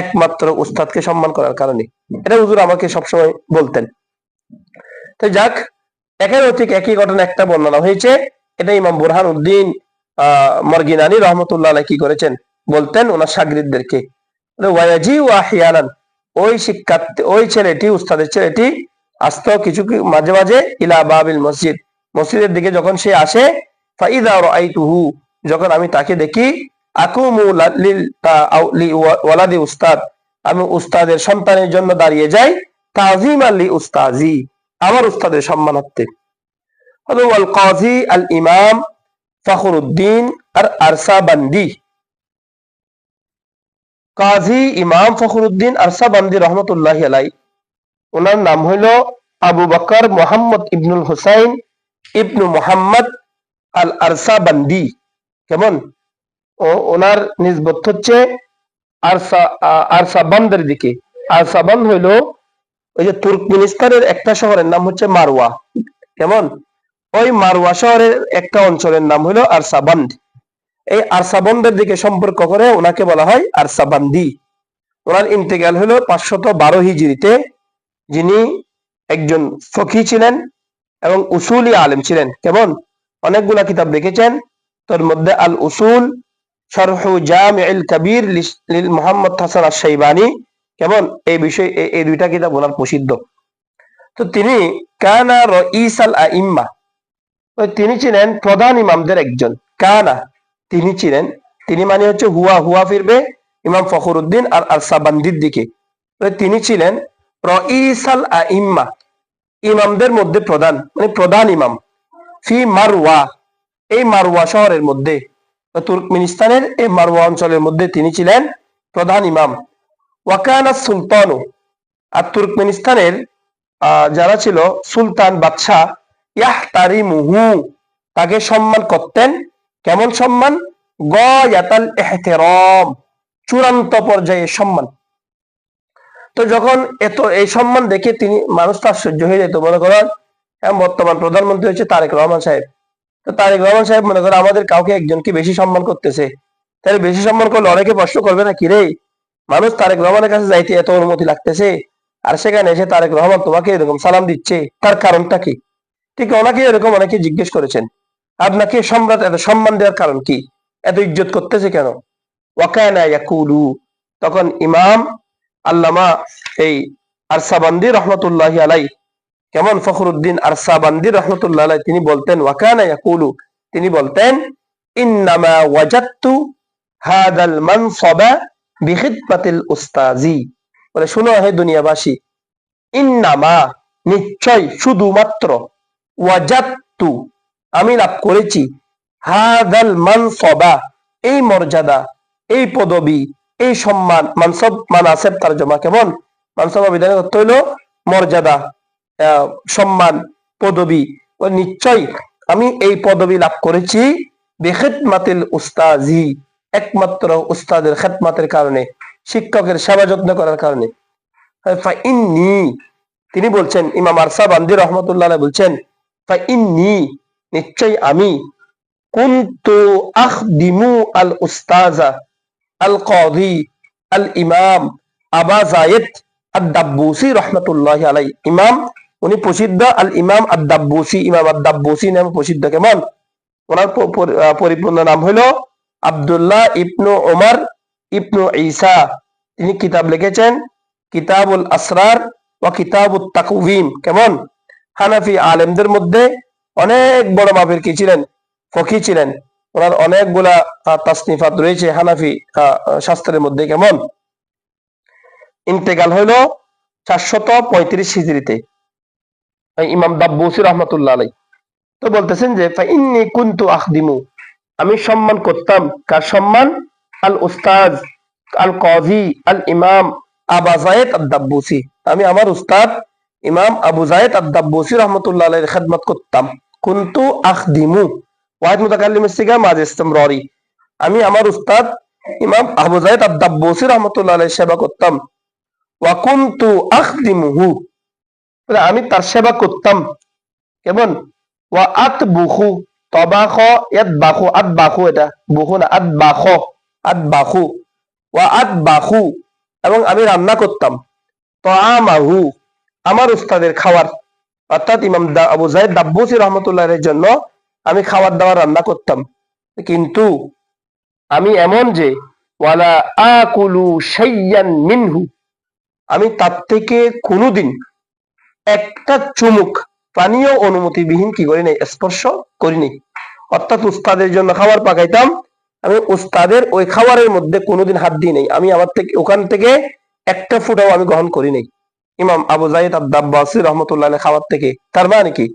একমাত্র উস্তাদকে সম্মান করার কারণে। এটা হুজুর আমাকে সবসময় বলতেন। তো যাক, এখানেও ঠিক একই ঘটনা একটা বর্ণনা হয়েছে। এটা ইমাম বুরহান উদ্দিন মর্গিনানি রহমতুল্লাহ আলাইহি কি করেছেন, বলতেন ওনার শাগিরদেরকে, ওয়াজি ওয়াহিয়ানান, ওই শিক্ষার্থী, ওই ছেলেটি, উস্তাদের ছেলেটি আসতো কিছু মাঝে মাঝে ইলা বাবিল মসজিদ, মসজিদের দিকে যখন সে আসে, ফাইদা রাআইতুহু, যখন আমি তাকে দেখি, আকুমু ওয়ালাদি উস্তাদ, আমি উস্তাদের সন্তানের জন্য দাঁড়িয়ে যাই, তাযীমান লি উস্তাজি, আমার উস্তাদের সম্মানার্থে। ওয়াল কাজী আল ইমাম ফখরুদ্দিন আর আরসাবান্দি, কাজী ইমাম ফখরুদ্দিন আরসাবান্দি রহমতুল্লাহ আলাই, ওনার নাম হইল আবু বকর মোহাম্মদ ইবনুল হুসাইন ইবনু মোহাম্মদ আল আরসাবান্দি। কেমন? ওনার নিসবত হচ্ছে আরসাবান্দের দিকে। আরসাবান্দ হইল ওই যে তুর্কমেনিস্তানের একটা শহরের নাম হচ্ছে মারওয়া। কেমন? ওই মারওয়া শহরের একটা অঞ্চলের নাম হইল আরসাবান্দ। এই আরসাবান্দের দিকে সম্পর্ক করে ওনাকে বলা হয় আরসাবান্দি। ওনার ইন্তেকাল হলো 512 হিজরিতে। যিনি একজন ফকি ছিলেন এবং উসুলি আলেম ছিলেন। কেমন? অনেকগুলা কিতাব লিখেছেন, তার মধ্যে আল উসুল, শারহু জামিউল কবির লিল মুহাম্মদ হাসান আশ-শাইবানি। কেমন? এই বিষয়, এই দুইটা কিতাব ওনার প্রসিদ্ধ। তো তিনি কানা রাইসাল আইম্মা, তিনি ছিলেন প্রধান ইমামদের একজন। কানা, তিনি ছিলেন, তিনি মানে হচ্ছে হুয়া, হুয়া ফিরবে ইমাম ফখরুদ্দিন আর আরসাবান্দির দিকে। তিনি ছিলেন রাইসাল আইম্মা, ইমামদের মধ্যে প্রধান, মানে প্রধান ইমাম। ফি মারওয়া, এই মারওয়া শহরের মধ্যে, তুর্কমেনিস্তানের এই মারওয়া অঞ্চলের মধ্যে তিনি ছিলেন প্রধান ইমাম। ওয়াকানা সুলতানু, আর তুর্কমেনিস্তানের যারা ছিল সুলতান বাদশাহ, ইয়াহতারিমুহু, তাকে সম্মান করতেন। কেমন সম্মান? গায়াতাল ইহতিরাম, চূড়ান্ত পর্যায়ে সম্মান। তো যখন এত এই সম্মান দেখে তিনি, মানুষ তো আশ্চর্য হয়ে যেত। মনে করেন বর্তমান প্রধানমন্ত্রী হচ্ছে তারেক রহমান সাহেব। তো তারেক রহমান সাহেব মনে করেন আমাদের কাউকে একজনকে বেশি সম্মান করতেছে, তাহলে বেশি সম্মান করলে অনেকে প্রশ্ন করবে না, কিরে মানুষ তারেক রহমানের কাছে যাইতে এত অনুমতি লাগতেছে, আর সেখানে এসে তারেক রহমান তোমাকে এরকম সালাম দিচ্ছে, তার কারণটা কি? ঠিক অনেকে এরকম অনেকে জিজ্ঞেস করেছেন, আপনাকে সম্রাট এত সম্মান দেওয়ার কারণ কি, এত ইজ্জত করতেছে কেন? ওয়াকানা ইয়াকুলু, তখন ইমাম আল্লামা এই আরসাবান্দি রহমতুল্লাহি আলাই, কেমন, ফখরুদ্দিন আরসাবান্দি রহমতুল্লাহ আলাই, তিনি বলতেন, ওয়াকানা ইয়াকুলু, তিনি বলতেন, ইন্নামা ওয়াজাদতু হাদাল মানসাবা বিখিদমাতিল উস্তাজি, বলে শুনো হে দুনিয়াবাসী, ইন্নামা, নিশ্চয়, শুধুমাত্র, ওয়াজাদতু, আমি লাভ করেছি, হাদাল মানসাবা, এই মর্যাদা, এই পদবী, এই সম্মান। মানসব মানাসেব তারজমা। কেমন? মানসব বিধানের অর্থ হইল মর্যাদা, সম্মান, পদবী। নিশ্চয় আমি এই পদবী লাভ করেছি বিখিদমাতিল উস্তাজি, একমাত্র উস্তাদের খেদমাতের কারণে, শিক্ষকের সেবা যত্ন করার কারণে। ফাইন্নী, তিনি বলছেন, ইমাম আরসাবান্দি রহমতুল্লাহ বলছেন, ফাইন্নী, নিশ্চয় আমি, কুনতু আখদিমু আল উস্তাজা আল কাযী আল ইমাম আবা যায়েদ আদ-দাব্বুসি রহমাতুল্লাহ আলাই। ইমাম, উনি প্রসিদ্ধ আল ইমাম আদ-দাব্বুসি, ইমাম আদ-দাব্বুসি নামে প্রসিদ্ধ। কেমন? ওনার পরিপূর্ণ নাম হলো আব্দুল্লাহ ইবনু ওমর ইবনু ঈসা। তিনি কিতাব লিখেছেন কিতাবুল আসরার ওয়া কিতাবুত তাকওয়িম। কেমন? হানাফি আলেমদের মধ্যে অনেক বড় মাপের কি ছিলেন? ফকি ছিলেন। ওনার অনেকগুলা তাসনিফাত রয়েছে হানাফি শাস্ত্রের মধ্যে। কেমন? ইন্তেকাল হইল 435 হিজরিতে, ইমাম দাব্বুসি রহমাতুল্লাহ আলাইহি। তো বলতেছেন যে ফাইন্নী কুনতু আখদিমু, আমি সম্মান করতাম, কার সম্মান? আল উস্তাজ আল কাযী আল ইমাম আবা যায়েদ আদ-দাব্বুসি, আমি আমার উস্তাদ ইমাম আবু যায়েদ আদ-দাব্বুসি রহমাতুল্লাহ আলাইহির খেদমত করতাম। কুনতু আখদিমু, ওয়াহিদ মুতাকাল্লিমের সিগা মাজ ইসতিমরারি, আমি আমার উস্তাদ ইমাম আবু যায়েদ আদ-দাব্বুসি রহমাতুল্লাহ আলাইহির সেবা করতাম। ওয়া কুনতু আখদিমুহু, আমি তার সেবা করতাম। কেমন? ওয়া আতবুখু, তবাখ ইয়াতবাখু, আতবাখু, এটা বুখু না, আতবাখ, আতবাখু, ওয়া আতবাখু, এবং আমি রান্না করতাম। তাআমাহু, আমার উস্তাদের খাবার, অর্থাৎ ইমাম আবু যায়েদ দাব্বুসি রহমাতুল্লাহ আলাইহির জন্য আমি খাবার দাবার রান্না করতাম। কিন্তু আমি এমন যে ওয়ালা আকুলু শাইয়ান মিনহু, আমি তার থেকে কোনোদিন একটা চুমুক পানীয় অনুমতিবিহীন কি করি নাই, স্পর্শ করি নাই। অর্থাৎ উস্তাদের জন্য খাবার পাকাইতাম, আমি উস্তাদের ওই খাবারের মধ্যে কোনোদিন হাত দিই নাই, আমি আমার থেকে ওখান থেকে একটা ফুটাও আমি গ্রহণ করি নাই। ইমাম আবু যায়েদ আদ-দাব্বাসী রাহমাতুল্লাহ আলাইহি খাবার থেকে। তার মানে কি,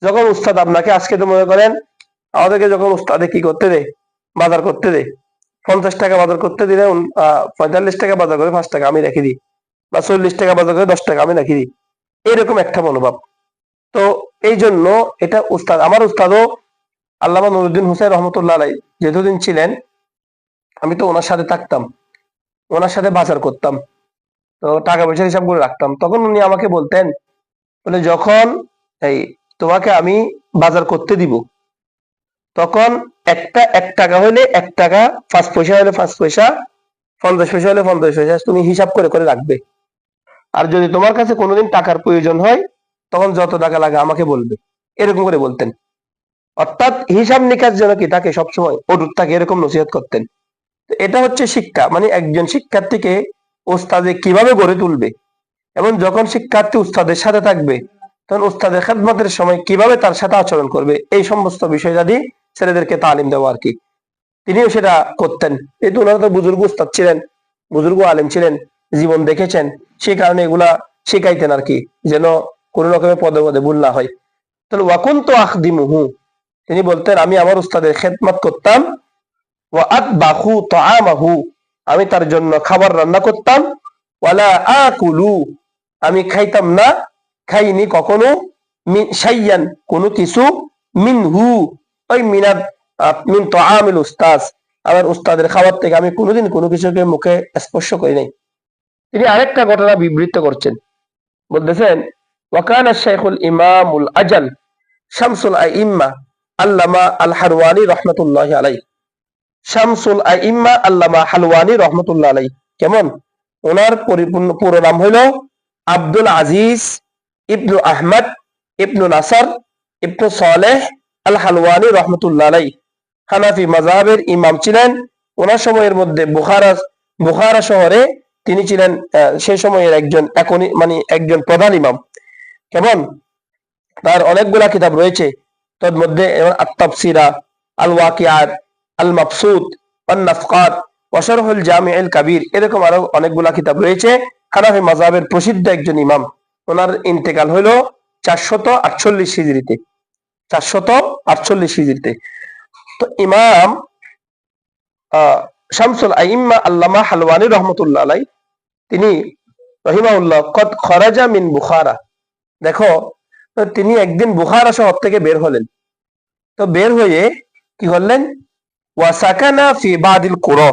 যখন উস্তাদ আপনাকে, আজকে তো মনে করেন আমাদেরকে যখন উস্তাদে কি করতে দেয়, বাজার করতে দেয়, 50 টাকা বাজার করতে দিলে 45 টাকা বাজার করে 5 টাকা আমি রেখে দিই, বা 40 টাকা বাজার করে 10 টাকা আমি রেখে দিই, এরকম একটা মনোভাব। তো এই জন্য এটা উস্তাদ, আমার উস্তাদও আল্লামা নুরুদ্দিন হুসাইন রহমতুল্লাহ আলাই যেতদিন ছিলেন, আমি তো ওনার সাথে থাকতাম, ওনার সাথে বাজার করতাম, তো টাকা পয়সার হিসাব করে রাখতাম। তখন উনি আমাকে বলতেন, বলে যখন এই তোমাকে আমি বাজার করতে দিব, তখন একটা 1 টাকা হলে 1 টাকা, 5 পয়সা হলে 5 পয়সা, 50 পয়সা হলে 50 পয়সা তুমি হিসাব করে করে রাখবে। আর যদি তোমার কাছে কোনোদিন টাকার প্রয়োজন হয়, তখন যত টাকা লাগে আমাকে বলবে, এরকম করে বলতেন। অর্থাৎ হিসাব নিকাশ যেন কি তাকে সবসময় অটুট থাকে, এরকম নসিহত করতেন। তো এটা হচ্ছে শিক্ষা, মানে একজন শিক্ষার্থীকে ওস্তাদে কিভাবে গড়ে তুলবে, এবং যখন শিক্ষার্থী উস্তাদের সাথে থাকবে, তখন উস্তাদের খেদমতের সময় কিভাবে তার সাথে আচরণ করবে, এই সমস্ত বিষয়টা ছেলেদেরকে তালিম দেওয়া আর কি। তিনিও সেটা করতেন। এই তো ওনারা তো বুজুর্গ উস্তাদ ছিলেন, বুজুর্গ আলেম ছিলেন, জীবন দেখেছেন, সেই কারণে এগুলা শিখাইতেন আর কি, যেন কোন রকমের পদে পদে ভুল না হয়। তাহলে ওয়াকুনতু আখদিমুহু, তিনি বলতেন আমি আমার উস্তাদের খেদমত করতাম, ওয়া আতবাখু তাআমাহু, আমি তার জন্য খাবার রান্না করতাম, ওয়ালা আকুলু, আমি খাইতাম না, খাইনি কখনো, মিন শাইয়ান, কোনো কিছু, মিনহু, ওই মিনাদ মিন তাআমিল উস্তাজ, আমার উস্তাদের খাবার থেকে আমি কোনোদিন কোনো কিছুকে মুখে স্পর্শ করি নাই। তিনি আরেকটা ঘটনা বিবৃত করছেন, বলতেছেন ওয়াকানা শাইখুল ইমামুল আজাল শামসুল আইম্মা আল্লামা আল হারওয়ানি রহমাতুল্লাহি আলাইহি, শামসুল আইম্মা আল্লামা হালওয়ানি রহমতুল্লাহ আলাই, কেমন, ওনার পরিপূর্ণ পুরো নাম হইল আব্দুল আজিজ ইবনু আহমদ ইবনু নাসর ইবনু সালেহ আল হালওয়ানি রহমতুল্লাহ আলাই, হানাফি মাযহাবের ইমাম ছিলেন। ওনার সময়ের মধ্যে বুখারা শহরে তিনি ছিলেন সেই সময়ের একজন মানে একজন প্রধান ইমাম। কেমন, তার অনেকগুলা কিতাব রয়েছে, তার মধ্যে আত-তাফসিরা, আল ওয়াকিআত, আল মাবসুত, আন নাফকাত, ওয়া শারহুল জামিউল কাবীর, এরকম আরো অনেকগুলা কিতাব রয়েছে। হানাফি মাযহাবের প্রসিদ্ধ একজন ইমাম। ওনার ইন্তেকাল হলো 448 হিজরিতে, 448 হিজরিতে। তো ইমাম শামসুল আইম্মা আল্লামা হালওয়ানি রহমতুল্লাহ আলাই, তিনি রহিমাহুল্লাহ কদ খরাজা মিন বুখারা, দেখো তিনি একদিন বুখারা শহর থেকে বের হলেন। তো বের হয়ে কি করলেন, ওয়াসাকানা ফি বাদিল কুরা,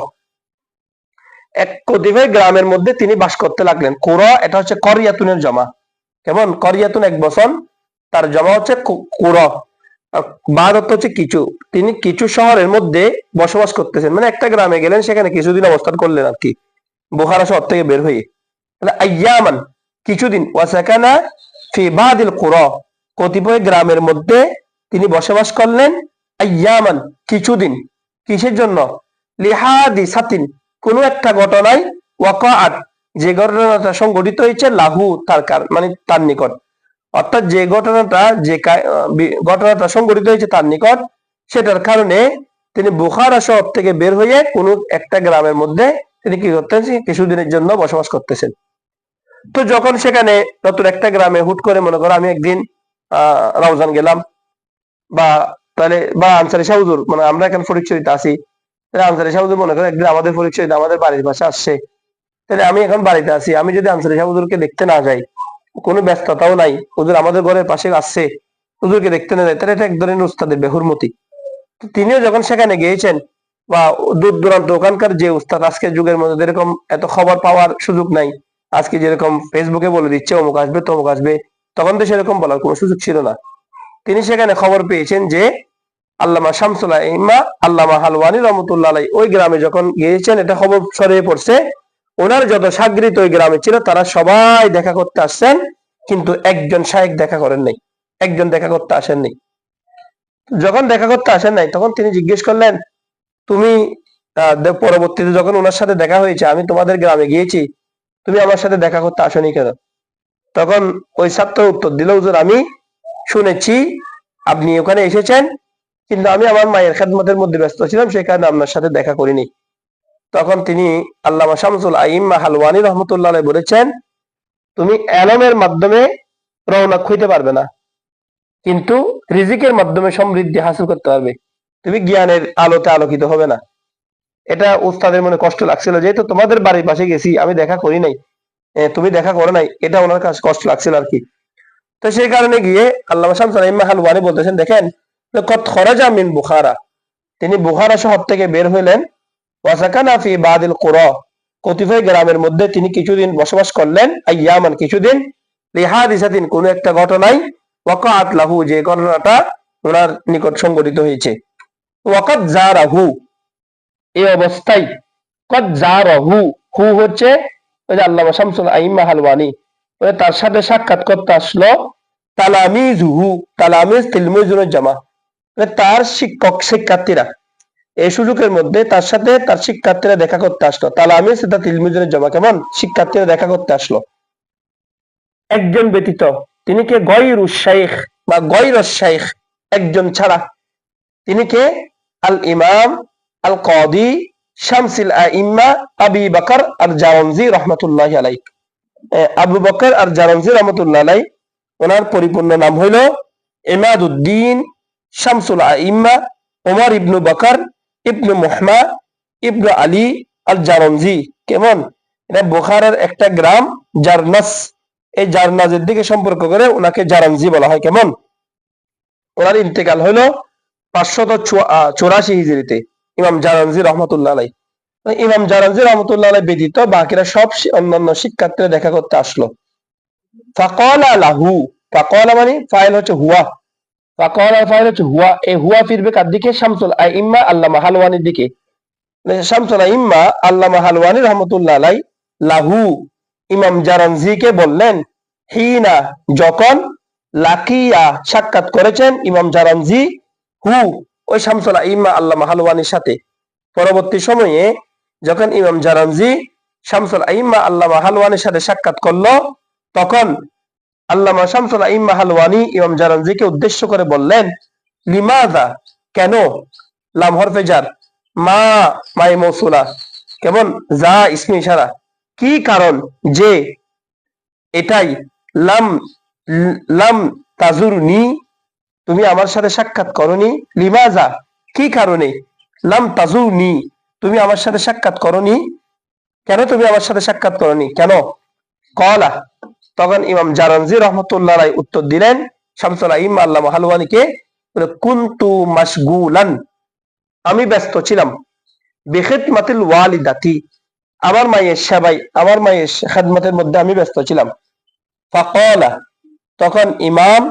এক কতিপয় গ্রামের মধ্যে তিনি বাস করতে লাগলেন। কুরা এটা হচ্ছে করিয়াতুনের জমা, কেমন, করিয়াতুন এক বচন, তার জমা হচ্ছে কুরা, বাদ অর্থ হচ্ছে কিছু। তিনি কিছু শহরের মধ্যে বসবাস করতেছেন, মানে একটা গ্রামে গেলেন, সেখানে কিছুদিন অবস্থান করলেন আর কি, বুখারা শহর থেকে বের হয়ে। আইয়ামান, কিছুদিন, ওয়াসাকানা ফি বাদিল কুরা, কতিপয় গ্রামের মধ্যে তিনি বসবাস করলেন, আইয়ামান, কিছুদিন, কিসের জন্য, লিহাদিসাতিন, কোনো একটা ঘটনায়, ওয়াকাআত, যে ঘটনাটা সংঘটিত হয়েছে, লাহু, তার মানে তার নিকট, অর্থাৎ যে ঘটনাটা সংঘটিত হয়েছে তার নিকট, সেটার কারণে তিনি বুখারা শহর থেকে বের হয়ে কোনো একটা গ্রামের মধ্যে তিনি কি করতেছেন, কিছুদিনের জন্য বসবাস করতেছেন। তো যখন সেখানে নতুন একটা গ্রামে হুট করে, মনে করো আমি একদিন রাউজান গেলাম, বা তাহলে বা আনসারি শাহ হুজুর, মানে আমরা এখন ফরিদশরীতে আছি, তাহলে আনসারি শাহ হুজুর মনে করেন একদিন আমাদের ফরিদশরীতে আমাদের বাড়ির পাশে আসছে, তাহলে আমি এখন বাড়িতে আছি, আমি যদি আনসারি শাহ হুজুরকে দেখতে না যাই, কোনো ব্যস্ততাও নাই, হুজুর আমাদের ঘরের পাশে আসছে, হুজুরকে দেখতে না যায়, তাহলে এটা এক ধরনের উস্তাদের বেহুরমতি। তিনিও যখন সেখানে গিয়েছেন, বা দূর দূরান্ত ওখানকার যে উস্তাদ, আজকের যুগের মধ্যে এরকম এত খবর পাওয়ার সুযোগ নাই, আজকে যেরকম ফেসবুকে বলে দিচ্ছে অমুক আসবে তমুক আসবে, তখন তো সেরকম বলার কোনো সুযোগ ছিল না। তিনি সেখানে খবর পেয়েছেন যে আল্লামা শামসুল আইম্মা আল্লামা হালওয়ানি রহমতুল্লাহ আলাই ওই গ্রামে যখন গিয়েছেন, এটা খবর ছড়িয়ে পড়ছে, ওনার যত শাগরিদ ওই গ্রামে ছিল তারা সবাই দেখা করতে আসছেন, কিন্তু একজন শায়েখ দেখা করেন নাই, একজন দেখা করতে আসেননি। যখন দেখা করতে আসেন নাই তখন তিনি জিজ্ঞেস করলেন, তুমি পরবর্তীতে যখন ওনার সাথে দেখা হয়েছে, আমি তোমাদের গ্রামে গিয়েছি, তুমি আমার সাথে দেখা করতে আসনি কেন? তখন ওই ছাত্র উত্তর দিল, হুজুর আমি শুনেছি আপনি ওখানে এসেছেন, কিন্তু আমি আমার মায়ের খেদমতের মধ্যে ব্যস্ত ছিলাম, সেই কারণে আপনার সাথে দেখা করিনি। তখন তিনি আল্লামা শামসুল আইম্মা হালওয়ানি রহমতুল্লাহ আলাইহি বলেছেন, তুমি এলমের মাধ্যমে রওনক হইতে পারবে না, কিন্তু রিজিকের মাধ্যমে সমৃদ্ধি হাসিল করতে পারবে। তুমি জ্ঞানের আলোতে আলোকিত হবে না। এটা উস্তাদের মনে কষ্ট লাগছিল, যেহেতু তোমাদের বাড়ির পাশে গেছি, আমি দেখা করি নাই, তুমি দেখা করো নাই, এটা ওনার কাছে কষ্ট লাগছিল আর কি। তো সেই কারণে গিয়ে আল্লামা শামসুল আইম্মা হালওয়ানি বলতেছেন, দেখেন কত খরাজা মিন বুখারা, তিনি বুখারা শহর থেকে বের হইলেন, ওয়াসাকানা ফি বাদিল কুরা, কতিপয় গ্রামের মধ্যে তিনি কিছুদিন বসবাস করলেন, আইয়ামান কিছুদিন, লিহাদিসাতিন কোন একটা ঘটনায়, ওয়াকাআত লাহু যে ঘটনাটা ওনার নিকট সংঘটিত হয়েছে, ওয়াকাদ জারাহু এই অবস্থায়, কদ জারাহু হু হচ্ছে ওই যে আল্লামা শামসুল আইম্মা হালওয়ানি, তার সাথে সাক্ষাৎ করতে আসলো তালামিজুহু, তালামিজ তিলমিজুনের জামা, তার শিক্ষক শিক্ষার্থীরা, এই সুযোগের মধ্যে তার সাথে তার শিক্ষার্থীরা দেখা করতে আসলো। তালামিজ এটা তিলমিজুনের জামা, কেমন শিক্ষার্থীরা দেখা করতে আসলো একজন ব্যতীত, তিনি কে গয়রুশ শাইখ বা গয়রুশ শাইখ, একজন ছাড়া, তিনি কে আল ইমাম আল কাদি শামসুল আইম্মা আবি বকর আর জারনজি রহমাতুল্লাহি আলাইহি। আবু বকর আর জারনজি রহমাতুল্লাহ আলাইহি, ওনার পরিপূর্ণ নাম হইল ইমাদউদ্দিন শামসুল আইম্মা ওমর ইবনু বকর ইবনু মুহম্মদ ইবনু আলী আল জারনজি। কেমন, এটা বুখারার একটা গ্রাম জারনাস, এই জারনাজের দিকে সম্পর্ক করে ওনাকে জারনজি বলা হয়। কেমন, ওনার ইন্তেকাল হইল 584 হিজরিতে, ইমাম জারনজি রহমতুল্লাহ আলাই। ইমাম জারনজি রহমতুল্লাহ আলাই ব্যতীত বাকিরা সব অন্যান্য শিক্ষার্থীরা দেখা করতে আসলো। ফাকালা লাহু, ফাকালা মানে ফাইল হচ্ছে হুয়া, ফাকালা ফাইল হচ্ছে হুয়া, এই হুয়া ফিরবে কার দিকে? শামসুল আইম্মা আল্লামা হালওয়ানির দিকে। শামসুল আইম্মা আল্লামা হালওয়ানি রহমতুল্লাহ আলাই লাহু ইমাম জারনজিকে বললেন, হিনা যখন, লাকিয়া সাক্ষাৎ করেছেন ইমাম জারনজি হু ওই শামসুল আইম্মা আল্লামা হালওয়ানির সাথে। পরবর্তী সময়ে যখন ইমাম জারনজি শামসুল আইম্মা আল্লামা হালওয়ানির সাথে সাক্ষাৎ করলো, তখন আল্লামা শামসুল আইম্মা হালওয়ানি ইমাম জারনজিকে উদ্দেশ্য করে বললেন, লিমাযা কেন, লাম হরফে জার, মা মাই মৌসুলা, কেমন যা ইসমে ইশারা, কি কারণ যে, এটাই, লাম লাম তাজুরনি তুমি আমার সাথে সাক্ষাৎ করনি, লিমাযা কি কারণে, লাম তাজুরনি তুমি আমার সাথে সাক্ষাৎ করনি, কেন তুমি আমার সাথে সাক্ষাৎ করনি কেন? কলা তখন ইমাম জারনজি রহমতুল্লাহ আলাইহি উত্তর দিলেন শামসুল আইম্মা আল্লামা হালওয়ানিকে, কুনতু মাশগুলান আমি ব্যস্ত ছিলাম, বিখিদমাতিল ওয়ালিদাতি আমার মায়ের সেবায়, আমার মায়ের খেদমতের মধ্যে আমি ব্যস্ত ছিলাম। ফাকালা তখন ইমাম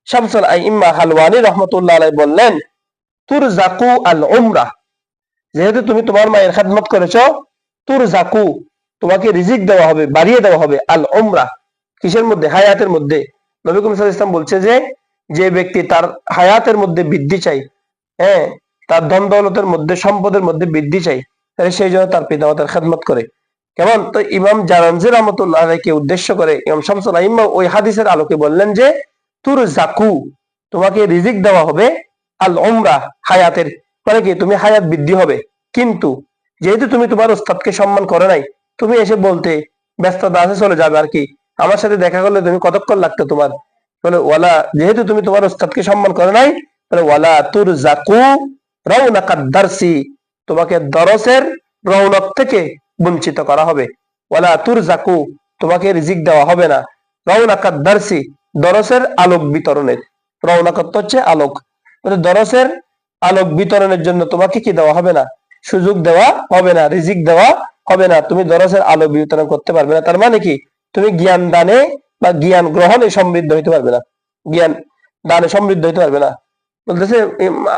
শামসুল আইম্মা হালওয়ানি রহমতুল্লাহ আলাইহি বললেন, তুরজাকু আল উমরা, যেহেতু তুমি তোমার মায়ের খেদমত করেছো, তুরজাকু তোমাকে রিজিক দেওয়া হবে, বাড়িয়ে দেওয়া হবে, আল উমরা কিসের মধ্যে? হায়াতের মধ্যে। নবী করিম সাল্লাল্লাহু আলাইহি ওয়াসাল্লাম বলছে যে, যে ব্যক্তি তার হায়াতের মধ্যে বৃদ্ধি চাই, হ্যাঁ, তার ধন দৌলতের মধ্যে, সম্পদের মধ্যে বৃদ্ধি চাই, তাহলে সেই জন্য তার পিতামাতার খেদমত করে। কেমন, তো ইমাম জারনজি রহমতুল্লাহ আলাইহিকে উদ্দেশ্য করে ইমাম শামসুল আইম্মা ওই হাদিসের আলোকে বললেন যে, তুর জাকু তোমাকে রিজিক দেওয়া হবে, আল উমরা হায়াতের, মানে কি তুমি হায়াত বৃদ্ধি হবে। কিন্তু যেহেতু তুমি তোমার উস্তাদকে সম্মান করো নাই, তুমি এসে বলতে ব্যস্ততা আছে চলে যাবে আর কি, আমার সাথে দেখা করলে তুমি কতক্ষণ লাগতো তোমার, বলে ওয়ালা যেহেতু তুমি তোমার উস্তাদকে সম্মান করো নাই, বলে ওয়ালা তুর জাকু রওনাকাদ দারসি তোমাকে দরসের রৌনক থেকে বঞ্চিত করা হবে। ওয়ালা তুর জাকু তোমাকে রিজিক দেওয়া হবে না, রওনাকাদ দারসি দরসের আলোক বিতরণের, রওনাকাত হচ্ছে আলোক, দরসের আলোক বিতরণের জন্য তোমাকে কি দেওয়া হবে না? সুযোগ দেওয়া হবে না, রিজিক দেওয়া হবে না, তুমি দরসের আলোক বিতরণ করতে পারবে না। তার মানে কি, তুমি জ্ঞান দানে বা জ্ঞান গ্রহণে সমৃদ্ধ হইতে পারবে না, জ্ঞান দানে সমৃদ্ধ হইতে পারবে না। বলতেছে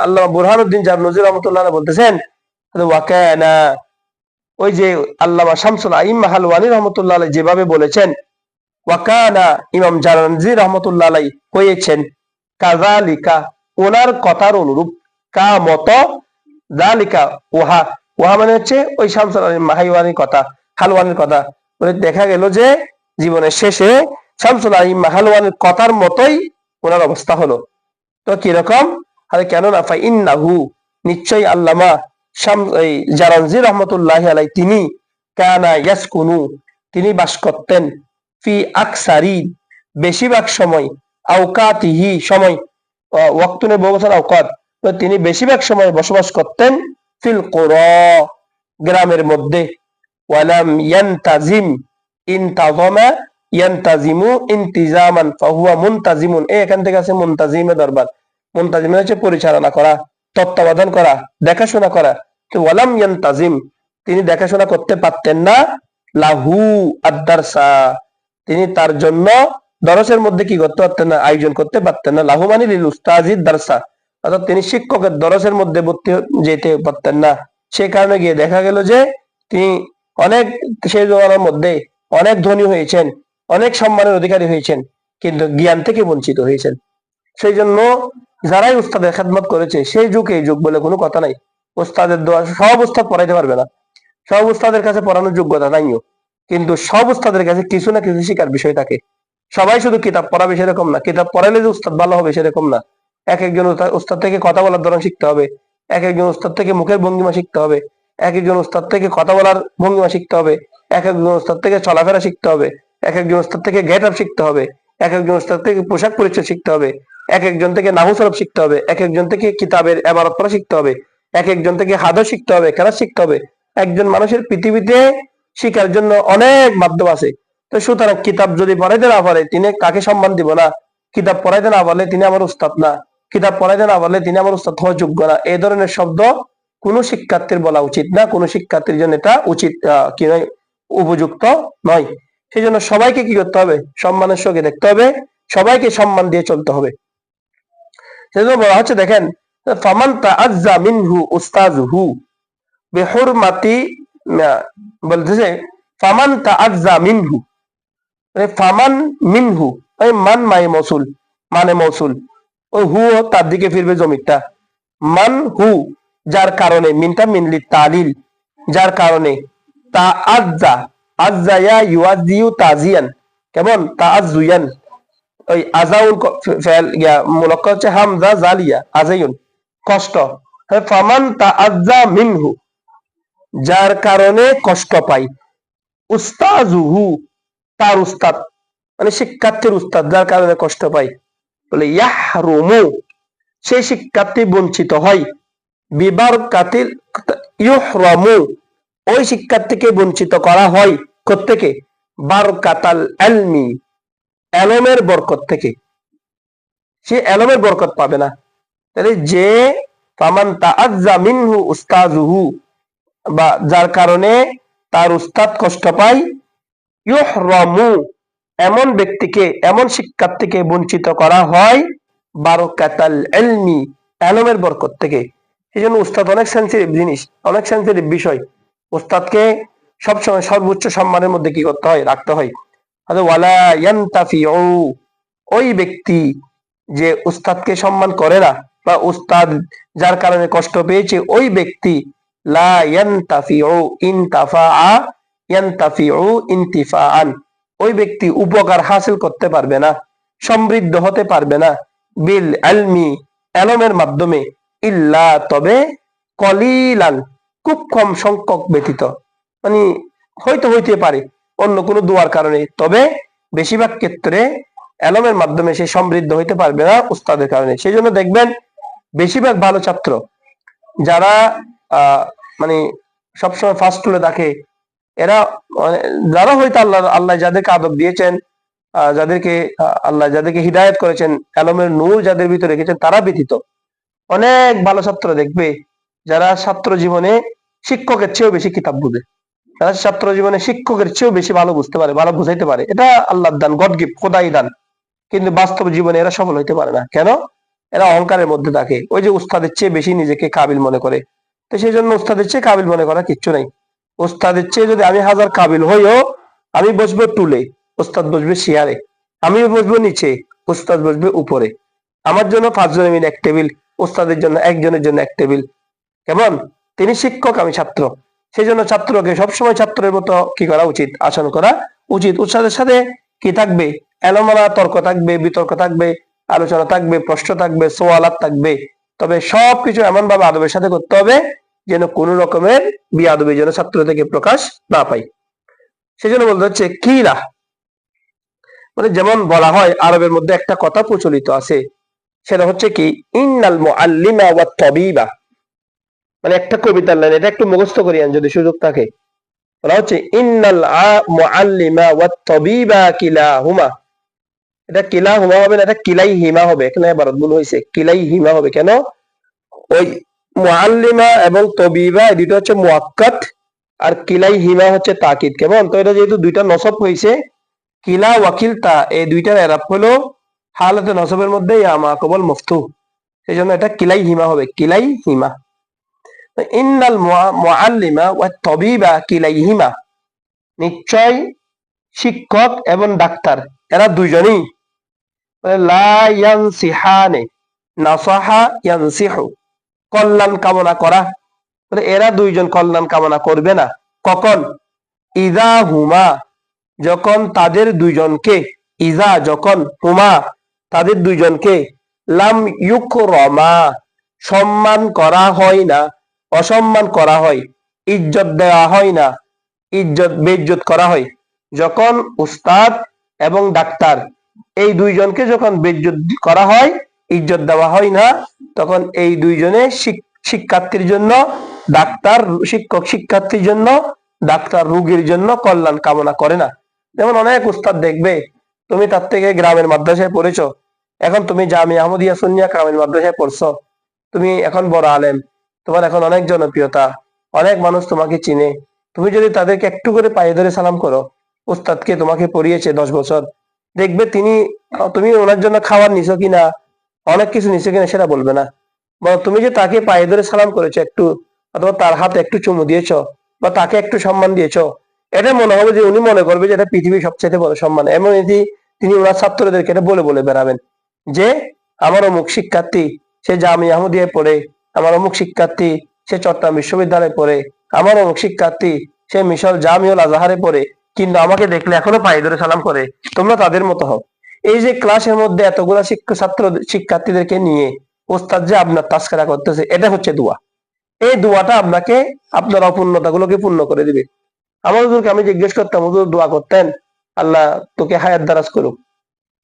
আল্লাহ বুরহানুদ্দিন জারনুজি রহমতুল্লাহ বলতেছেন, ওয়াকানা ওই যে আল্লামা শামসুল আইম্মা হালওয়ানি রহমতুল্লাহ আলাইহি যেভাবে বলেছেন, ওয়াকানা ইমাম জারনজি রহমতুল্লাহ আলাইহি হয়েছেন, কাযালিকা ওনার কথার অনুরূপ, কা মত, জালিকা ওহা, ওহা মানে হচ্ছে ওই শামসুল আলিম হালওয়ানির কথা, হালওয়ানির কথা। দেখা গেল যে জীবনের শেষে শামসুল আলিম হালওয়ানির কথার মতোই ওনার অবস্থা হলো। তো কিরকম? আরে কেন না, ফা ইন্নাহু, নিশ্চয়ই আল্লামা জারানজি রহমতুল্লাহি আলাই তিনি, কানা ইয়াসকুনু, তিনি বাস করতেন, ফি আকসারি, বেশিরভাগ সময়, আওকাতিহি, সময়, ওয়াক্তুনে বহু বছর আওকাত, তো তিনি বেশিরভাগ সময় বসবাস করতেন, ফিল কুরা, গ্রামের মধ্যে, ওয়ালাম ইয়ানতাজিম, ইনতাজামা ইয়ানতাজিমু ইনতিজামান ফাহুয়া মুনতাজিমুন, এখান থেকে আছে মুনতাজিমে দরবার। মুনতাজিম হচ্ছে পরিচালনা করা, তত্ত্বাবধান করা, দেখাশোনা করা। তো ওয়ালাম ইয়ানতাজিম, তিনি দেখাশোনা করতে পারতেন না, লাহু আদ-দারসা, তিনি তার জন্য দরসের মধ্যে কি করতে পারতেন না, আয়োজন করতে পারতেন না। লাহু মানে লিল উস্তাজিদ দারসা, অর্থাৎ তিনি শিক্ষকের দরসের মধ্যে ভর্তি যেতে পারতেন না। সে কারণে গিয়ে দেখা গেল যে তিনি অনেক, সেই জমানার মধ্যে অনেক ধনী হয়েছেন, অনেক সম্মানের অধিকারী হয়েছেন, কিন্তু জ্ঞান থেকে বঞ্চিত হয়েছেন। সেই জন্য যারাই উস্তাদের খেদমত করেছে, সেই যুগ এই যুগ বলে কোনো কথা নাই। উস্তাদের দোয়া, সব উস্তাদ পড়াইতে পারবে না, সব উস্তাদের কাছে পড়ানোর যোগ্যতা নাইও, কিন্তু সব উস্তাদের কাছে কিছু না কিছু শিকার বিষয় থাকে। সবাই শুধু কিতাব পড়াবে সেরকম না, কিতাব পড়াইলে যে উস্তাদ ভালো হবে সেরকম না। এক একজন উস্তাদ থেকে কথা বলার ধরন শিখতে হবে, এক একজন উস্তাদ থেকে মুখের ভঙ্গিমা শিখতে হবে, এক একজন উস্তাদ থেকে কথা বলার ভঙ্গিমা শিখতে হবে, এক একজন উস্তাদ থেকে চলাফেরা শিখতে হবে, এক একজন উস্তাদ থেকে গেট আপ শিখতে হবে, এক একজন উস্তাদ থেকে পোশাক পরিচ্ছদ শিখতে হবে, এক একজন থেকে নাহু সরফ শিখতে হবে, এক একজন থেকে কিতাবের ইবারত পড়া শিখতে হবে, এক একজন থেকে হাদস শিখতে হবে, কেরাত শিখতে হবে। একজন মানুষের পৃথিবীতে শিখার জন্য অনেক মাধ্যম আছে। তো সুতরাং কিতাব যদি পড়াইতে না পারে, তিনি কাকে সম্মান দিব না? কিতাব পড়াইতে না পারলে তিনি আমার উস্তাদ না, কিতাব পড়াইতে না পারলে তিনি আমার উস্তাদ হওয়ার যোগ্য না। এই ধরনের শব্দ কোনো শিক্ষার্থীর বলা উচিত না, কোনো শিক্ষার্থীর জন্য এটা উচিত কি নয়, উপযুক্ত নয়। সেই জন্য সবাইকে কি করতে হবে? সম্মানের সঙ্গে দেখতে হবে, সবাইকে সম্মান দিয়ে চলতে হবে। সেজন্য বলা হচ্ছে, দেখেন, ফামান তাআজ্জা মিনহু উস্তাজুহু বিহুরমাতি, বলতেছে ফামান তাআজ্জা মিনহু, ফামান মিনহু, এই মান মাই মৌসুল, মানে মৌসুল, ওই হু তার দিকে ফিরবে জমিরটা। মান হু, যার কারণে, মিনটা মিনলি তালিল, যার কারণে, তা আজ্জা, আজ্জায়া ইউআজিউ তাজিয়ান, কেমন তাআজুয়ান, ওই আজাউল ফেল ইয়া মুলাক্কা হচ্ছে হামজা জালিয়া আজাইউন, কষ্ট। ফামান তাআজ্জা মিনহু, যার কারণে কষ্ট পাই, উস্তাজুহু, তার উস্তাদ, মানে শিক্ষার্থীর উস্তাদ যার কারণে কষ্ট পাই, বলে ইয়াহরুমু, সেই শিক্ষার্থী বঞ্চিত হয়, বিবারকাতিল, ইউহরামু, ওই শিক্ষার্থীকে বঞ্চিত করা হয় কোত্থেকে? বারকাতাল ইলমি, ইলমের বরকত থেকে, সে ইলমের বরকত পাবে না। তাহলে যে ফামান তাআজ্জা মিনহু উস্তাজুহু, বা যার কারণে তার উস্তাদ কষ্ট পায়, ইউহরামু, এমন ব্যক্তিকে, এমন শিক্ষার্থীকে বঞ্চিত করা হয়, বারকাতাল ইলমি, ইলমের বরকত থেকে। এই জন্য উস্তাদ অনেক সেন্সিটিভ জিনিস, অনেক সেন্সিটিভ বিষয়। উস্তাদকে সবসময় সর্বোচ্চ সম্মানের মধ্যে কি করতে হয়? রাখতে হয়। ওয়ালা ইয়ানতাফিউ, ওই ব্যক্তি যে উস্তাদকে সম্মান করে না, বা উস্তাদ যার কারণে কষ্ট পেয়েছে, ওই ব্যক্তি লা ইয়ানতাফিউ ইনতাফাআ, ইয়ানতাফিউ ইনতিফাআন, ওই ব্যক্তি উপকার হাসিল করতে পারবে না, সমৃদ্ধ হতে পারবে না, বিল ইলমি, ইলমের মাধ্যমে, ইল্লা, তবে, কলিলান, খুব কম সংখ্যক ব্যতীত, মানে হয়তো হইতে পারে অন্য কোনো দোয়ার কারণে, তবে বেশিরভাগ ক্ষেত্রে ইলমের মাধ্যমে সে সমৃদ্ধ হইতে পারবে না উস্তাদের কারণে। সেই জন্য দেখবেন বেশিরভাগ ভালো ছাত্র যারা মানে সবসময় ফার্স্ট তুলে থাকে, এরা যারা হয়তো আল্লাহ যাদেরকে আদব দিয়েছেন, যাদেরকে আল্লাহ যাদেরকে হিদায়ত করেছেন, ইলমের নূর যাদের ভিতরে রেখেছেন, তারা ব্যতীত অনেক ভালো ছাত্র দেখবে যারা ছাত্র জীবনে শিক্ষকের চেয়েও বেশি কিতাব বুঝে, তারা ছাত্র জীবনে শিক্ষকের চেয়েও বেশি ভালো বুঝতে পারে, ভালো বুঝাইতে পারে। এটা আল্লাহর দান, গড গিফট, খোদাই দান। কিন্তু বাস্তব জীবনে এরা সফল হইতে পারে না। কেন? এরা অহংকারের মধ্যে থাকে, ওই যে উস্তাদের চেয়ে বেশি নিজেকে কাবিল মনে করে। তো সেই জন্য উস্তাদের চেয়ে কাবিল মনে করা কিচ্ছু নাই। উস্তাদের চেয়ে যদি আমি 1000 কাবিল হইও, আমি বসবো টুলে, উস্তাদ বসবে চেয়ারে, আমি বসবো নিচে, উস্তাদ বসবে উপরে। আমার জন্য 5 জনে মিলে এক টেবিল, ওস্তাদের জন্য একজনের জন্য এক টেবিল। কেমন? তিনি শিক্ষক, আমি ছাত্র, সেই জন্য ছাত্রকে সবসময় ছাত্রের মতো কি করা উচিত, আচরণ করা উচিত। উস্তাদের সাথে কি থাকবে, এলোমেলা তর্ক থাকবে, বিতর্ক থাকবে, আলোচনা থাকবে, প্রশ্ন থাকবে, সওয়ালাত থাকবে। তবে সবকিছু এমন ভাবে আদবের সাথে করতে হবে যেন কোন রকমের বিআদবি যেন ছাত্র থেকে প্রকাশ না পায়। সেজন্য বলতে হচ্ছে কিলা, মানে যেমন বলা হয় আরবের মধ্যে একটা কথা প্রচলিত আছে, সেটা হচ্ছে কি, ইন্নাল মুআল্লিমা ওয়াত তাবিবা, মানে একটা কবিতার লাইন, এটা একটু মুখস্থ করিয়েন যদি সুযোগ থাকে। বলা হচ্ছে ইন্নাল মুআল্লিমা ওয়াত তাবিবা কিলাহুমা, এটা কিলাহুমা হবে না, এটা কিলাইহিমা হবে। এখানে ইবারত ভুল হয়েছে, কিলাইহিমা হবে। কেন? ওই মুআল্লিমা এবং তাবিবা এই দুটো হচ্ছে মুআক্কাদ, আর কিলাইহিমা হচ্ছে তাকিদ। কেমন? তো এটা যেহেতু দুইটা নসব হয়েছে, কিলা ওয়াকিলতা এই দুইটার এরাব হলো হালাতে নসবের মধ্যে ইয়া মা কবল মফতু, সেই জন্য এটা কিলাইহিমা হবে, কিলাইহিমা। ইন্নাল মুআল্লিমা ওয়াত তাবিবা কিলাইহিমা, নিশ্চয় শিক্ষক এবং ডাক্তার এরা দুইজনই, লা ইয়ানসিহানে, নাসাহা ইয়ানসিহু, কল্যাণ কামনা করা, এরা দুইজন কল্যাণ কামনা করবে না। কখন? ইযা হুমা, যখন তাদের দুইজনকে, ইযা যখন, হুমা তাদের দুইজনকে, লাম ইউকরামা সম্মান করা হয় না, অসম্মান করা হয়, ইজ্জত দেওয়া হয় না, ইজ্জত বেইজ্জত করা হয়। যখন উস্তাদ এবং ডাক্তার এই দুইজনকে যখন বেইজ্জত করা হয়, ইজ্জত দেওয়া হয় না, তখন এই দুইজনে শিক্ষার্থীর জন্য ডাক্তার, শিক্ষক শিক্ষার্থীর জন্য, ডাক্তার রোগীর জন্য কল্যাণ কামনা করে না। যেমন অনেক উস্তাদ দেখবে, তুমি তার থেকে গ্রামের মাদ্রাসায় পড়েছো, এখন তুমি জামিয়া আহমদিয়া সুন্নিয়া কামিল মাদ্রাসায় পড়ছো, তুমি এখন বড় আলেম, তোমার এখন অনেক জনপ্রিয়তা, অনেক মানুষ তোমাকে চিনে। তুমি যদি তাদেরকে একটু করে পায়ে ধরে সালাম করো, উস্তাদকে তোমাকে পড়িয়েছে 10 বছর, দেখবে তুমি ওনার জন্য খাবার নিছো কিনা, অনেক কিছু নিছো কিনা সেটা বলবে না। বা তুমি যে তাকে পায়ে ধরে সালাম করেছো একটু, অথবা তার হাতে একটু চুমু দিয়েছো, বা তাকে একটু সম্মান দিয়েছো, এটা মনে হবে যে উনি মনে করবে যে এটা পৃথিবীর সবচেয়ে বড় সম্মান। এমন তিনি ওনার ছাত্রদেরকে এটা বলে বলে বেড়াবেন যে আমার অমুক শিক্ষার্থী সে জামিয়া আহমদিয়ায় পড়ে, আমার অমুক শিক্ষার্থী সে চট্টগ্রাম বিশ্ববিদ্যালয়ে পড়ে, আমার অমুক শিক্ষার্থী সে মিশর জামিউল আজহারে পড়ে, কিন্তু আমাকে দেখলে এখনো পায়ে ধরে সালাম করে, তোমরা তাদের মতো হও। এই যে ক্লাসের মধ্যে এতগুলা ছাত্র শিক্ষার্থীদেরকে নিয়ে ওস্তাদ যে আপনার তাস্করা করতেছে, এটা হচ্ছে দোয়া। এই দোয়াটা আপনাকে আপনার অপূর্ণতা গুলোকে পূর্ণ করে দিবে। আমার হুজুরকে আমি জিজ্ঞেস করতাম, হুজুর দোয়া করতেন আল্লাহ তোকে হায়াত দারাজ করুক,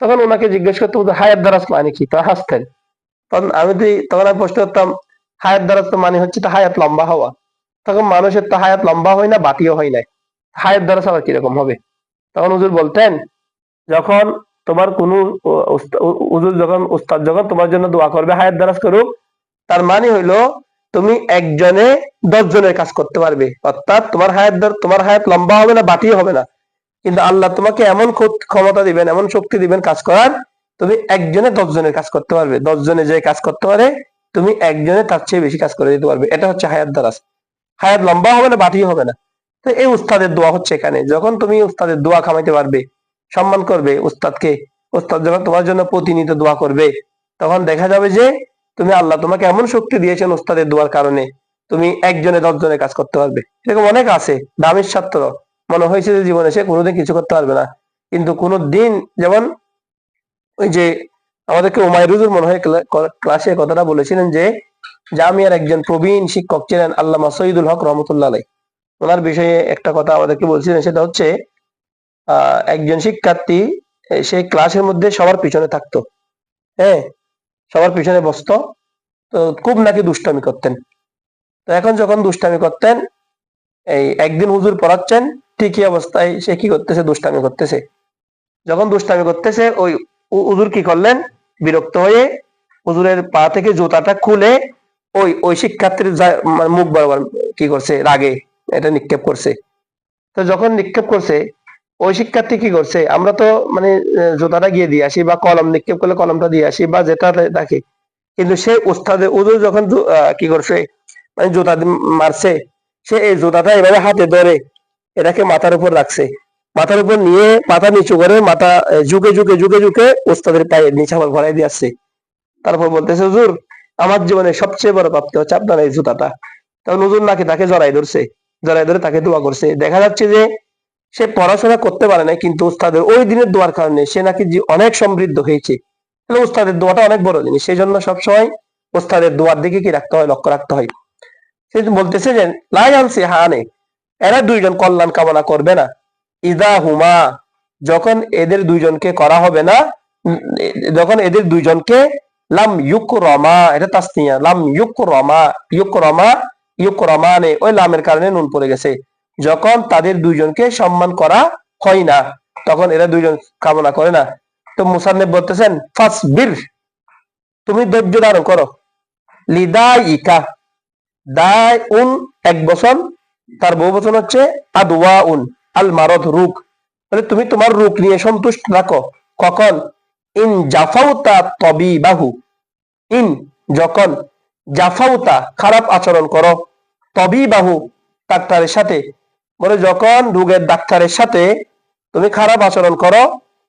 তখন ওনাকে জিজ্ঞেস করতাম হুজুর হায়াত দারাজ মানে কি, তো হাসতেন। তখন আমি প্রশ্ন করতাম হায়াত দারাজ তো মানে হচ্ছে তো হায়াত লম্বা হওয়া। তখন মানুষের তো হায়াত লম্বা হয় না, বাতিও হয় না, হায়াত দারাজ আবার কিরকম হবে? তখন হুজুর বলতেন, যখন তোমার কোন হুজুর যখন উস্তাদ যখন তোমার জন্য দোয়া করবে হায়াত দারাজ করুক, তার মানে হইলো তুমি একজনে 10 জনের কাজ করতে পারবে। অর্থাৎ তোমার হায়াত লম্বা হবে না, বাতিও হবে না, কিন্তু আল্লাহ তোমাকে এমন ক্ষমতা দিবেন, এমন শক্তি দিবেন কাজ করার, তুমি একজনে 10 জনের কাজ করতে পারবে। 10 জনে যে কাজ করতে পারে, তুমি একজনে তার চেয়ে বেশি কাজ করে দিতে পারবে। এটা হচ্ছে হায়াত দারাজ। হায়াত লম্বা হবে না, বাতিও হবে না। তো এই উস্তাদের দোয়া হচ্ছে এখানে, যখন তুমি উস্তাদের দোয়া খামাইতে পারবে, সম্মান করবে উস্তাদকে, উস্তাদ যখন তোমার জন্য প্রতিনিয়ত দোয়া করবে, তখন দেখা যাবে যে তুমি আল্লাহ তোমাকে এমন শক্তি দিয়েছেন উস্তাদের দোয়ার কারণে, তুমি একজনে 10 জনের কাজ করতে পারবে। এরকম অনেক আছে দামির ছাত্র, মনে হয়েছে যে জীবনে সে কোনোদিন কিছু করতে পারবে না, কিন্তু কোনো দিন, যেমন ওই যে আমাদেরকে উমাইরুজুর মনে হয় ক্লাসে কথাটা বলেছিলেন যে জামিয়ার একজন প্রবীণ শিক্ষক ছিলেন আল্লামা সঈদুল হক রহমতুল্লাহ আলাই। ওনার বিষয়ে একটা কথা আমাদেরকে বলছিলেন, সেটা হচ্ছে একজন শিক্ষার্থী সে ক্লাসের মধ্যে সবার পিছনে থাকতো, হ্যাঁ, সবার পিছনে বসতো, তো খুব নাকি দুষ্টামি করতেন। তো এখন যখন দুষ্টামি করতেন, এই একদিন হুজুর পড়াচ্ছেন, ঠিকই অবস্থায় সে কি করতেছে, দুষ্টামি করতেছে। যখন দুষ্টামি করতেছে, ওই হুজুর কি করলেন, বিরক্ত হয়ে হুজুরের পা থেকে জুতাটা খুলে ওই শিক্ষার্থীর মুখ বরাবর কি করছে, রাগে এটা নিক্ষেপ করছে। তো যখন নিক্ষেপ করছে, ওই শিক্ষার্থী কি করছে, আমরা তো মানে জুতাটা গিয়ে দিয়ে আসি, বা কলম নিক্ষেপ করলে কলমটা দিয়ে আসি, বা যেটা রাখি, কিন্তু সে উস্তাদের হুজুর যখন কি করছে, মানে জুতা মারছে, সে এই জুতাটা এভাবে হাতে ধরে এটাকে মাথার উপর রাখছে, মাথার উপর নিয়ে মাথা নিচু করে মাথা ঝুঁকে ঝুঁকে ঝুঁকে ঝুঁকে ওস্তাদের পায়ে নিচে আবার ভরাই দিয়ে আসছে। তারপর বলতেছে হুজুর আমার জীবনে সবচেয়ে বড় প্রাপ্তি হচ্ছে আপনার এই জুতাটা। তখন হুজুর নাকি তাকে জড়াই ধরছে, জড়াই ধরে তাকে দোয়া করছে। দেখা যাচ্ছে যে সে পড়াশোনা করতে পারে না, কিন্তু উস্তাদের ওই দিনের দোয়ার কারণে সে নাকি অনেক সমৃদ্ধ হয়েছে। তাহলে উস্তাদের দোয়াটা অনেক বড় জিনিস, সেই জন্য সবসময় উস্তাদের দোয়ার দিকে কি রাখতে হয়, লক্ষ্য রাখতে হয়। সে বলতেছে যে লায়ানসি হানে, এরা দুইজন কল্যাণ কামনা করবে না। ইদা হুমা, যখন এদের দুইজনকে করা হবে না, যখন এদের দুইজনকে লাম ইউক রমা, এটা তাসনিয়া, লাম ইউক রমা, ইউক রমা, ইউক রমানে, ওই লামের কারণে নুন পড়ে গেছে। যখন তাদের দুইজনকে সম্মান করা হয় না, তখন এরা দুইজন কামনা করে না। তো মুসান্নিফ বলতেছেন ফাসবির, তুমি ধৈর্য ধারণ করো। লিদাইকা, দায় উন এক বছর, তার বহু বচন হচ্ছে আদওয়া উন, আল মারদ রোগ, মানে তুমি তোমার রোগ নিয়ে সন্তুষ্ট রাখো। কখন? ইন জাফাউতা তবি বাহু, ইন যখন, জাফাউতা খারাপ আচরণ করো, তবি বাহু ডাক্তারের সাথে, মানে যখন রোগের ডাক্তারের সাথে তুমি খারাপ আচরণ করো,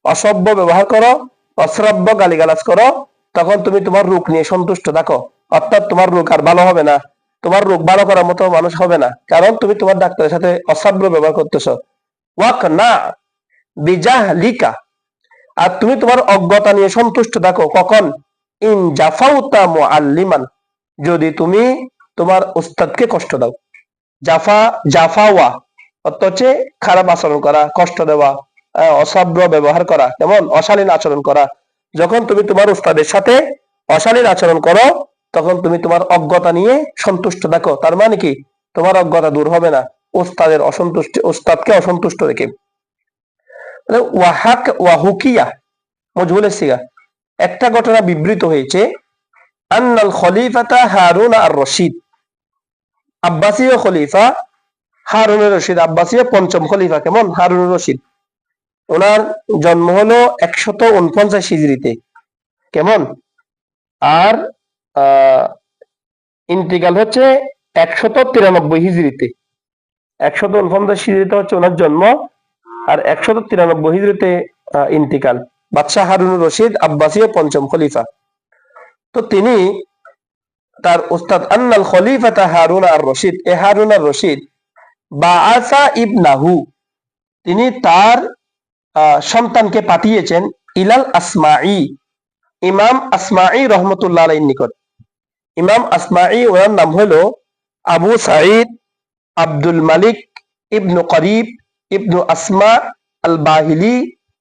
অসভ্য ব্যবহার করো, অশ্রাব্য গালিগালাজ করো, তখন তুমি তোমার রোগ নিয়ে সন্তুষ্ট থাকো। অর্থাৎ তোমার রোগ আর ভালো হবে না, তোমার রোগ ভালো করার মতো মানুষ হবে না, কারণ তুমি তোমার ডাক্তারের সাথে অসভ্য ব্যবহার করতেছো। ওয়াক না বিজাহলিকা, আর তুমি তোমার অজ্ঞতা নিয়ে সন্তুষ্ট থাকো। কখন? ইন জাফাউতা মুআল্লিমান, যদি তুমি তোমার উস্তাদকে কষ্ট দাও। জাফা, জাফাওয়া অর্থ হচ্ছে খারাপ আচরণ করা, কষ্ট দেওয়া, অসভ্য ব্যবহার করা, যেমন অশালীন আচরণ করা। যখন তুমি তোমার উস্তাদের সাথে অশালীন আচরণ করো, তখন তুমি তোমার অজ্ঞতা নিয়ে সন্তুষ্ট থাকো। তার মানে কি? তোমার অজ্ঞতা দূর হবে না উস্তাদের অসন্তুষ্ট, উস্তাদকে অসন্তুষ্ট রেখে। ওয়াহাক ওয়াহুকিয়া মজহুলের সিগা, একটা ঘটনা বিবৃত হয়েছে। আন্নাল খলিফাতা হারুন আর রশিদ, আব্বাসীয় খলিফা হারুন রশিদ, আব্বাসীয় পঞ্চম খলিফা, কেমন? হারুন রশিদ, ওনার জন্ম হলো 149 হিজরিতে, কেমন? আর ইন্তিকাল হচ্ছে 193 হিজরিতে। 149 হিজরিতে হচ্ছে ওনার জন্ম, আর 193 হিজরিতে ইন্তিকাল। বাদশাহ হারুন রশিদ আব্বাসীয় পঞ্চম খলিফা। তো তিনি তার উস্তাদ আন্নাল খলিফাতা হারুন আর রশিদ, এ হারুন আর রশিদ বাআসা ইবনাহু, তিনি তার সন্তানকে পাঠিয়েছেন ইলাল আসমাই, ইমাম আসমাই রহমতুল্লাহ আলাইহির নিকট। ইমাম আসমাই, ওনার নাম হলো আবু সাঈদ আব্দুল মালিক ইবনু করিব ইবনু আসমা আল বাহিলি,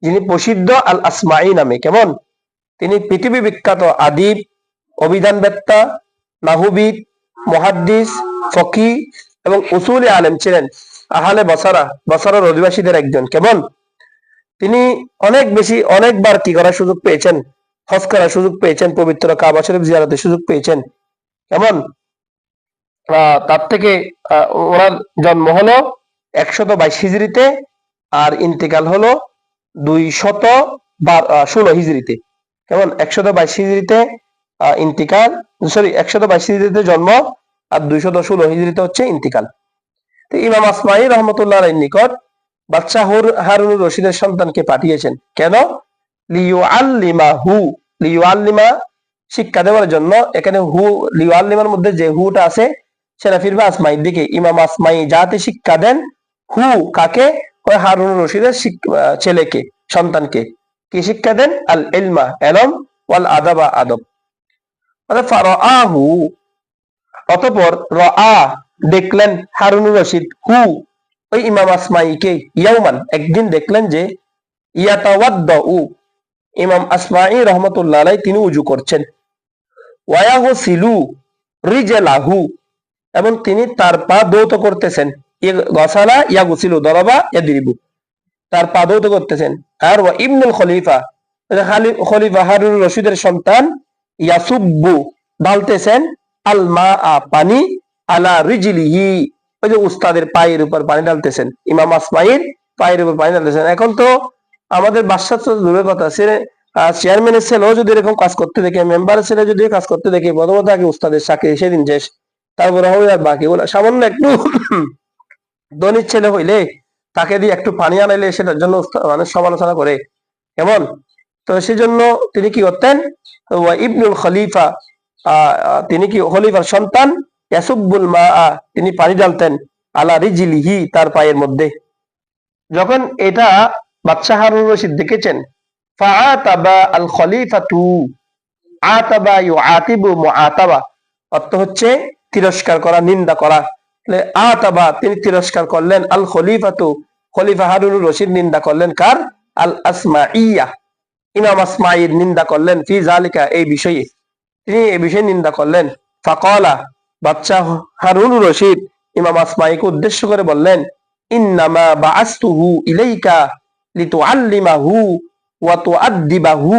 যিনি প্রসিদ্ধ আল আসমাই নামে, কেমন? তিনি পৃথিবী বিখ্যাত আদিব, অভিধানবেত্তা, নাহুবিদ, মুহাদ্দিস, ফকি এবং উসুলি আলেম ছিলেন। আহলে বসারা, বসারার অধিবাসীদের একজন, কেমন? তিনি অনেকবার কি করার সুযোগ পেয়েছেন, হজ করার সুযোগ পেয়েছেন, পবিত্র কাবা শরীফ জিয়ারতের সুযোগ পেয়েছেন, কেমন? তার থেকে ওনার জন্ম হলো 122 হিজরিতে, আর ইন্তিকাল হলো 216 হিজরিতে, কেমন? 122 হিজরিতে ইন্তিকাল, সরি 122 হিজরিতে জন্ম, আর 216 হিজরিতে হচ্ছে ইন্তিকাল। তো ইমাম আসমাই রহমতুল্লাহ আলাইহির নিকট বাদশাহ হারুন রশিদের সন্তানকে পাঠিয়েছেন, কেন? লিইউআল্লিমাহু, লিইউআল্লিমা শিক্ষা দেওয়ার জন্য। এখানে হু, লিইউআল্লিমার মধ্যে যে হুটা আছে সেটা ফিরবে আসমাইর দিকে। ইমাম আসমাই যাতে শিক্ষা দেন, হু কাকে? ওই হারুন রশিদের ছেলেকে, সন্তানকে কি শিক্ষা দেন? আল ইলমা, এলম, ওয়াল আদাবা, আদব। ফারাআহু, অতঃপর রাআ দেখলেন হারুন রশিদ, হু ওই ইমাম আসমাইকে, ইয়াউমান একদিন দেখলেন যে ইয়াতাওয়াদ্দাউ, ইমাম আসমাই রহমতুল্লাহ আলাইহি তিনি উজু করছেন, ওয়ায়াগসিলু রিজলাহু, এবং তিনি তার পা ধৌত করতেছেন। গসালা ইয়াগসিলু, দরাবা ইয়াদরিবু, তার পা ধৌত করতেছেন। আর ওয়া ইবনুল খলিফা, খলিফা হারুন রশিদের সন্তান, ইয়াসুব্বু ঢালতেছেন, আল মা পানি, আলা রিজলিহি, ওই যে উস্তাদের পায়ের উপর পানি ঢালতেছেন, ইমাম আসমাইর পায়ের উপর পানি ঢালতেছেন। এখন তো আমাদের বাদশাহ তো দূরের কথা, সে চেয়ারম্যানের ছেলেও যদি এরকম কাজ করতে দেখে, মেম্বারের ছেলে যদি কাজ করতে দেখে, প্রথমত আগে উস্তাদের সাক্ষী সেদিন শেষ, তারপরে হবে আর বাকি বলে। সামান্য একটু ধনির ছেলে হইলে তাকে দিয়ে একটু পানি আনাইলে সেটার জন্য মানে সমালোচনা করে, কেমন? তো সেজন্য তিনি কি করতেন, ইবনুল খলিফা, তিনি কি খলিফার সন্তান, ইয়াসুব্বুল মা, তিনি পানি ঢালতেন আলা রিজলিহি, তার পায়ের মধ্যে। যখন এটা বাদশাহ হারুন রশিদ দেখেছেন, ফাআতাবা আল খলিফাতু, আতাবা ইউআতিবু মুআতাবা, অর্থ হচ্ছে তিরস্কার করা, নিন্দা করা। আতাবা, তিনি তিরস্কার করলেন, আল খলিফাতু, খলিফা হারুন রশিদ নিন্দা করলেন কার, আল আসমাইয়া, ইমাম আসমাঈর নিন্দা করলেন, ফি জালিকা, এই বিষয়ে, তিনি এই বিষয়ে নিন্দা করলেন। ফাকালা, বাদশাহ হারুন রশিদ ইমাম আসমাঈকে উদ্দেশ্য করে বললেন, ইন্নামা বাআসতুহু ইলাইকা লিতুআল্লিমাহু ওয়া তুআদ্দিবাহু,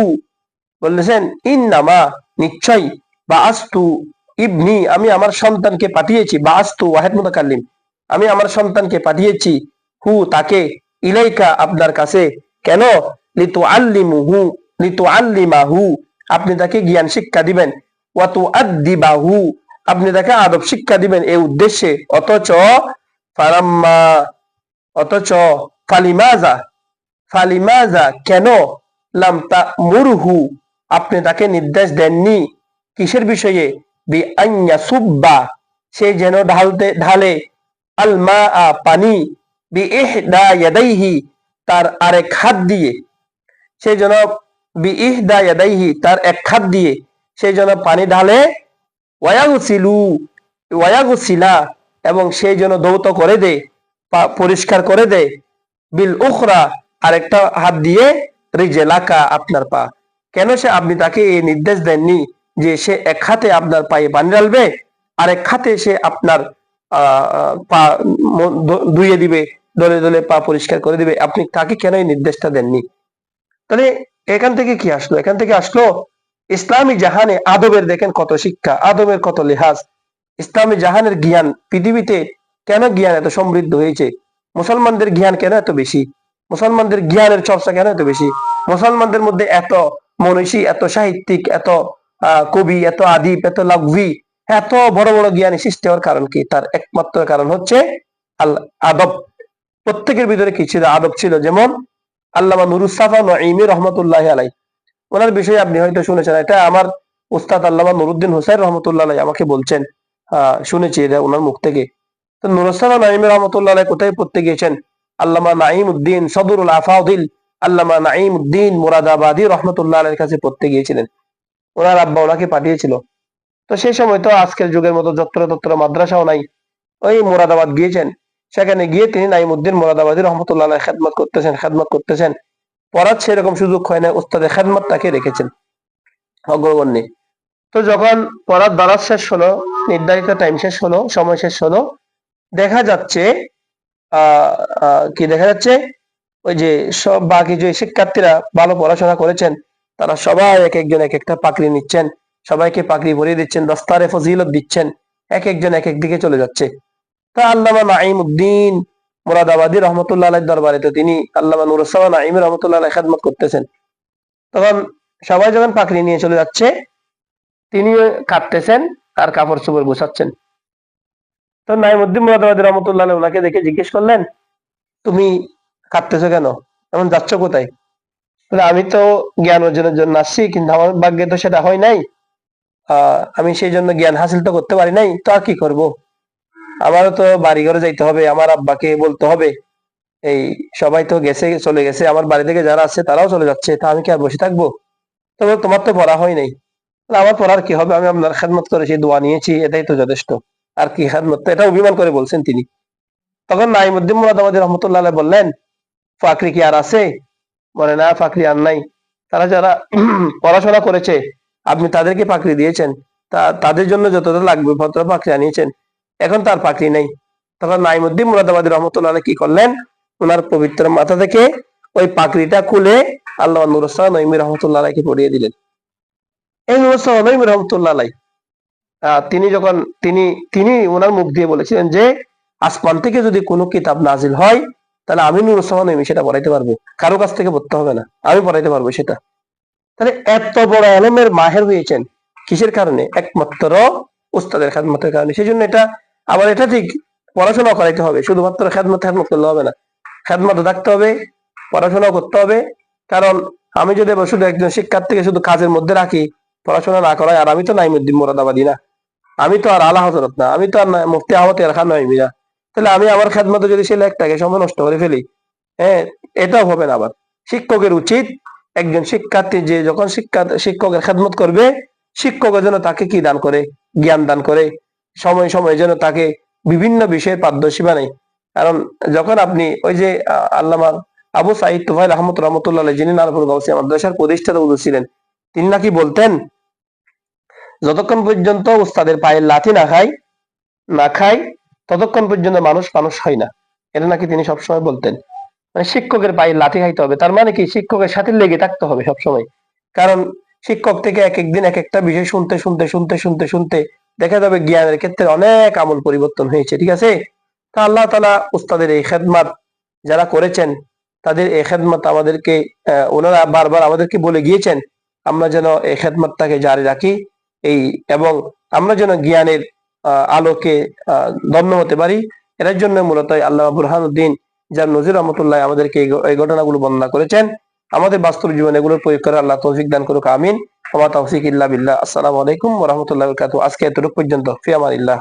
বলেছেন ইন্নামা, নিশ্চয়, বাআস্তু ইবনি, আমি আমার সন্তানকে পাঠিয়েছি, বাআস্তু ওয়াহিদ মুতাকাল্লিম, আমি আমার সন্তানকে পাঠিয়েছি, হু, তাকে, ইলাইকা, আপনার কাছে, কেন, লিতুআল্লিমুহু, লিতুআল্লিমাহু, আপনি তাকে জ্ঞান শিক্ষা দিবেন, ওয়া তুআদ্দিবাহু, আপনি তাকে আদব শিক্ষা দিবেন, এই উদ্দেশ্যে। অথচ ফালাম্মা, অথচ ফালিমাজা, ফালিমাজা, কেন, লাম তা'মুরহু, আপনি তাকে নির্দেশ দেননি, কিসের বিষয়ে, বি আইয়া সুব্বা, সে যেন ঢালে, আল মা, পানি, বি ইহদা ইয়াদাইহি, তার আরেক হাত দিয়ে, সে যেন, বি ইহদা ইয়াদাইহি, তার এক হাত দিয়ে সে যেন পানি ঢালে, ওয়ায়াগসিলু, ওয়ায়াগসিলা, এবং সে যেন ধৌত করে দে, পরিষ্কার করে দে, বিল উখরা, আরেকটা হাত দিয়ে, রিজলাকা, আপনার পা। কেন সে, আপনি তাকে এই নির্দেশ দেননি যে সে এক হাতে আপনার পায়ে পানি ঢালবে, আরেক হাতে সে আপনার পা ধুয়ে দিবে, দলে দলে পা পরিষ্কার করে দিবে, আপনি তাকে কেন এই নির্দেশটা দেননি? তাহলে এখান থেকে কি আসলো? এখান থেকে আসলো ইসলামী জাহানে আদবের, দেখেন কত শিক্ষা, আদবের কত লিহাজ, ইসলামী জাহানের জ্ঞান, পৃথিবীতে কেন জ্ঞান এত সমৃদ্ধ হয়েছে, মুসলমানদের জ্ঞান কেন এত বেশি, মুসলমানদের জ্ঞানের চর্চা কেন এত বেশি, মুসলমানদের মধ্যে এত মনীষী, এত সাহিত্যিক, এত কবি, এত আদিব, এত লাঘবি, এত বড় বড় জ্ঞানী সৃষ্টি হওয়ার কারণ কি? তার একমাত্র কারণ হচ্ছে আল আদব। প্রত্যেকের ভিতরে কি ছিল? আদব ছিল। যেমন আল্লামা নুরুস-সাফা নঈমী রহমতুল্লাহ আলাই, ওনার বিষয়ে আপনি হয়তো শুনেছেন, এটা আমার উস্তাদ আল্লামা নুরুদ্দিন হুসাইন রহমতুল্লাহ আলাই আমাকে বলছেন, শুনেছি এটা ওনার মুখ থেকে। তো নুরুস-সাফা নঈমী রহমতুল্লাহ আলাই কোথায় পড়তে গিয়েছেন? আল্লামা নাঈম উদ্দিন সদরুল আফাদিল, আল্লামা নাঈম উদ্দিন মুরাদাবাদী রহমতুল্লাহ আলাইহির কাছে পড়তে গিয়েছিলেন। ওনার আব্বা ওনাকে পাঠিয়েছিল। তো সেই সময় তো আজকের যুগের মতো যত্র মাদ্রাসাও নাই, ওই মুরাদাবাদ গিয়েছেন। সেখানে গিয়ে তিনি নাঈমউদ্দিন মুরাদাবাদী রহমতুল্লাহ আলাইহি খেদমত করতেছেন। পড়ার সেরকম সুযোগ হয় না, উস্তাদের খেদমত তাকে রেখেছেন অগ্রগণ্যে। তো যখন পড়ার দারাজ শেষ হলো, নির্ধারিত টাইম শেষ হলো, সময় শেষ হলো, দেখা যাচ্ছে কি দেখা যাচ্ছে, ওই যে সব বাকি যে শিক্ষার্থীরা ভালো পড়াশোনা করেছেন, তারা সবাই এক একজন এক একটা পাকড়ি নিচ্ছেন, সবাইকে পাকড়ি পরিয়ে দিচ্ছেন, দস্তারে ফজিলত দিচ্ছেন, এক একজন এক এক দিকে চলে যাচ্ছে। তা আল্লামা নাঈম উদ্দিন মুরাদাবাদী রহমতুল্লাহ আলাইহির দরবারে তো তিনি আল্লামা নুরুস-সামা নাঈমী রহমতুল্লাহ আলাইহি খেদমত করতেছেন। তখন সবাই যখন পাকড়ি নিয়ে চলে যাচ্ছে, তিনি কাঁদতেছেন, তার কাপড় চোপড় গোছাচ্ছেন। তো নাঈমউদ্দিন মুরাদাবাদী রহমতুল্লাহ আলাইহি ওনাকে দেখে জিজ্ঞেস করলেন, তুমি কাঁদতেছো কেন, এমন যাচ্ছ কোথায়? আমি তো জ্ঞান অর্জনের জন্য আসছি, কিন্তু আমার ভাগ্যে তো সেটা হয় নাই, আমি সেই জন্য জ্ঞান হাসিল তো করতে পারি নাই, তো আর কি করব, আমারও তো বাড়ি ঘরে যাইতে হবে, আমার আব্বাকে বলতে হবে, এই সবাই তো গেছে, চলে গেছে, আমার বাড়ি থেকে যারা আছে তারাও চলে যাচ্ছে, তা আমি কি আর বসে থাকবো? তবে তোমার তো পড়া হয় নাই। আমার পড়ার কি হবে, আমি আপনার খেদমত করেছি, দোয়া নিয়েছি, এটাই তো যথেষ্ট, আর কি খেদমত? এটা অভিমান করে বলছেন তিনি। তখন নাঈমউদ্দিন মুরাদাবাদী রহমতুল্লাহ আলাইহি বললেন, ফাকরি কি আর আছে? বলে, না, ফাকরি আর নাই। তারা যারা পড়াশোনা করেছে, আপনি তাদেরকে পাকড়ি দিয়েছেন, তাদের জন্য যতটা লাগবে ততটা পাকড়ি আনিয়েছেন, এখন তার পাকড়ি নেই। তখন নাঈমউদ্দিন মুরাদাবাদী রহমতুল্লাহ আলাইহি কি করলেন, ওনার পবিত্র মাথা থেকে ওই পাকড়িটা খুলে আল্লামা নুরুস-সামা নঈমী রহমতুল্লাহ আলাইহিকে পরিয়ে দিলেন। এই নুরুস-সামা নঈমী রহমতুল্লাহ আলাইহি তিনি যখন তিনি ওনার মুখ দিয়ে বলেছিলেন যে আসমান থেকে যদি কোনো কিতাব নাজিল হয়, তাহলে আমি নুরুস-সামা নঈমী সেটা পড়াইতে পারবো, কারো কাছ থেকে পড়তে হবে না, আমি পড়াইতে পারবো সেটা। তাহলে এত বড় আলেমের মাহের হয়েছেন কিসের কারণে? একমাত্র উস্তাদের খেদমতের কারণে। সেই জন্য এটা আবার এটা ঠিক পড়াশোনা করাইতে হবে, শুধুমাত্র খেদমত করলে হবে না, খেদমত থাকতে হবে, পড়াশোনা করতে হবে, কারণ আমি যদি এবার শুধু একজন শিক্ষার্থীকে শুধু কাজের মধ্যে রাখি, পড়াশোনা না করাই, আর আমি তো নাইমুদ্দিন মোরাদাবাদী না, আমি তো আর আলা হজরত না, আমি তো আর মুফতি আহমদ খান নয়মি না, তাহলে আমি আমার খেদমতে যদি সে 1,00,000 সময় নষ্ট করে ফেলি, হ্যাঁ, এটাও হবে না। আবার শিক্ষকের উচিত একজন শিক্ষার্থী যে যখন শিক্ষকের খেদমত করবে, শিক্ষকের জন্য তাকে কি দান করে, জ্ঞান দান করে, সময় সময় যেন তাকে বিভিন্ন বিষয়ের পারদর্শী বানায়। কারণ যখন আপনি ওই যে আল্লামা আবু সাঈদ তুফাইল আহমদ রহমতুল্লাহ আলাইহি, যিনি নারপুর গাউসিয়া মাদ্রাসার প্রতিষ্ঠাতা হুজুর ছিলেন, তিনি নাকি বলতেন, যতক্ষণ পর্যন্ত উস্তাদের পায়ের লাথি না খায় ততক্ষণ পর্যন্ত মানুষ মানুষ হয় না। এটা নাকি তিনি সবসময় বলতেন। মানে শিক্ষকের পায়ে লাথি খাইতে হবে, তার মানে কি শিক্ষকের সাথে লেগে থাকতে হবে সবসময়। কারণ শিক্ষক থেকে এক একদিন এক একটা বিষয় শুনতে শুনতে শুনতে শুনতে শুনতে দেখা যাবে জ্ঞানের ক্ষেত্রে অনেক আমূল পরিবর্তন হয়েছে। ঠিক আছে? তা আল্লাহ তাআলা উস্তাদের এই খেদমত যারা করেছেন, তাদের এই খেদমত আমাদেরকে ওনারা বারবার আমাদেরকে বলে গিয়েছেন, আমরা যেন এই খেদমতটাকে জারি রাখি, এই এবং আমরা যেন জ্ঞানের আলোকে ধন্য হতে পারি। এর জন্য মূলত আল্লাহ বুরহানুদ্দিন যার নজির রহমতুল্লাহ আমাদেরকে এই ঘটনাগুলো বর্ণনা করেছেন। আমাদের বাস্তব জীবনে এগুলোর প্রয়োগ করে আল্লাহ তৌফিক দান করুক, আমিন। ওয়া মা তাওফিক ইল্লা বিল্লাহ। আসসালামু আলাইকুম ওয়া রাহমাতুল্লাহি ওয়া বারাকাতুহু। আজকে এতটুকু পর্যন্ত, ফি আমানিল্লাহ।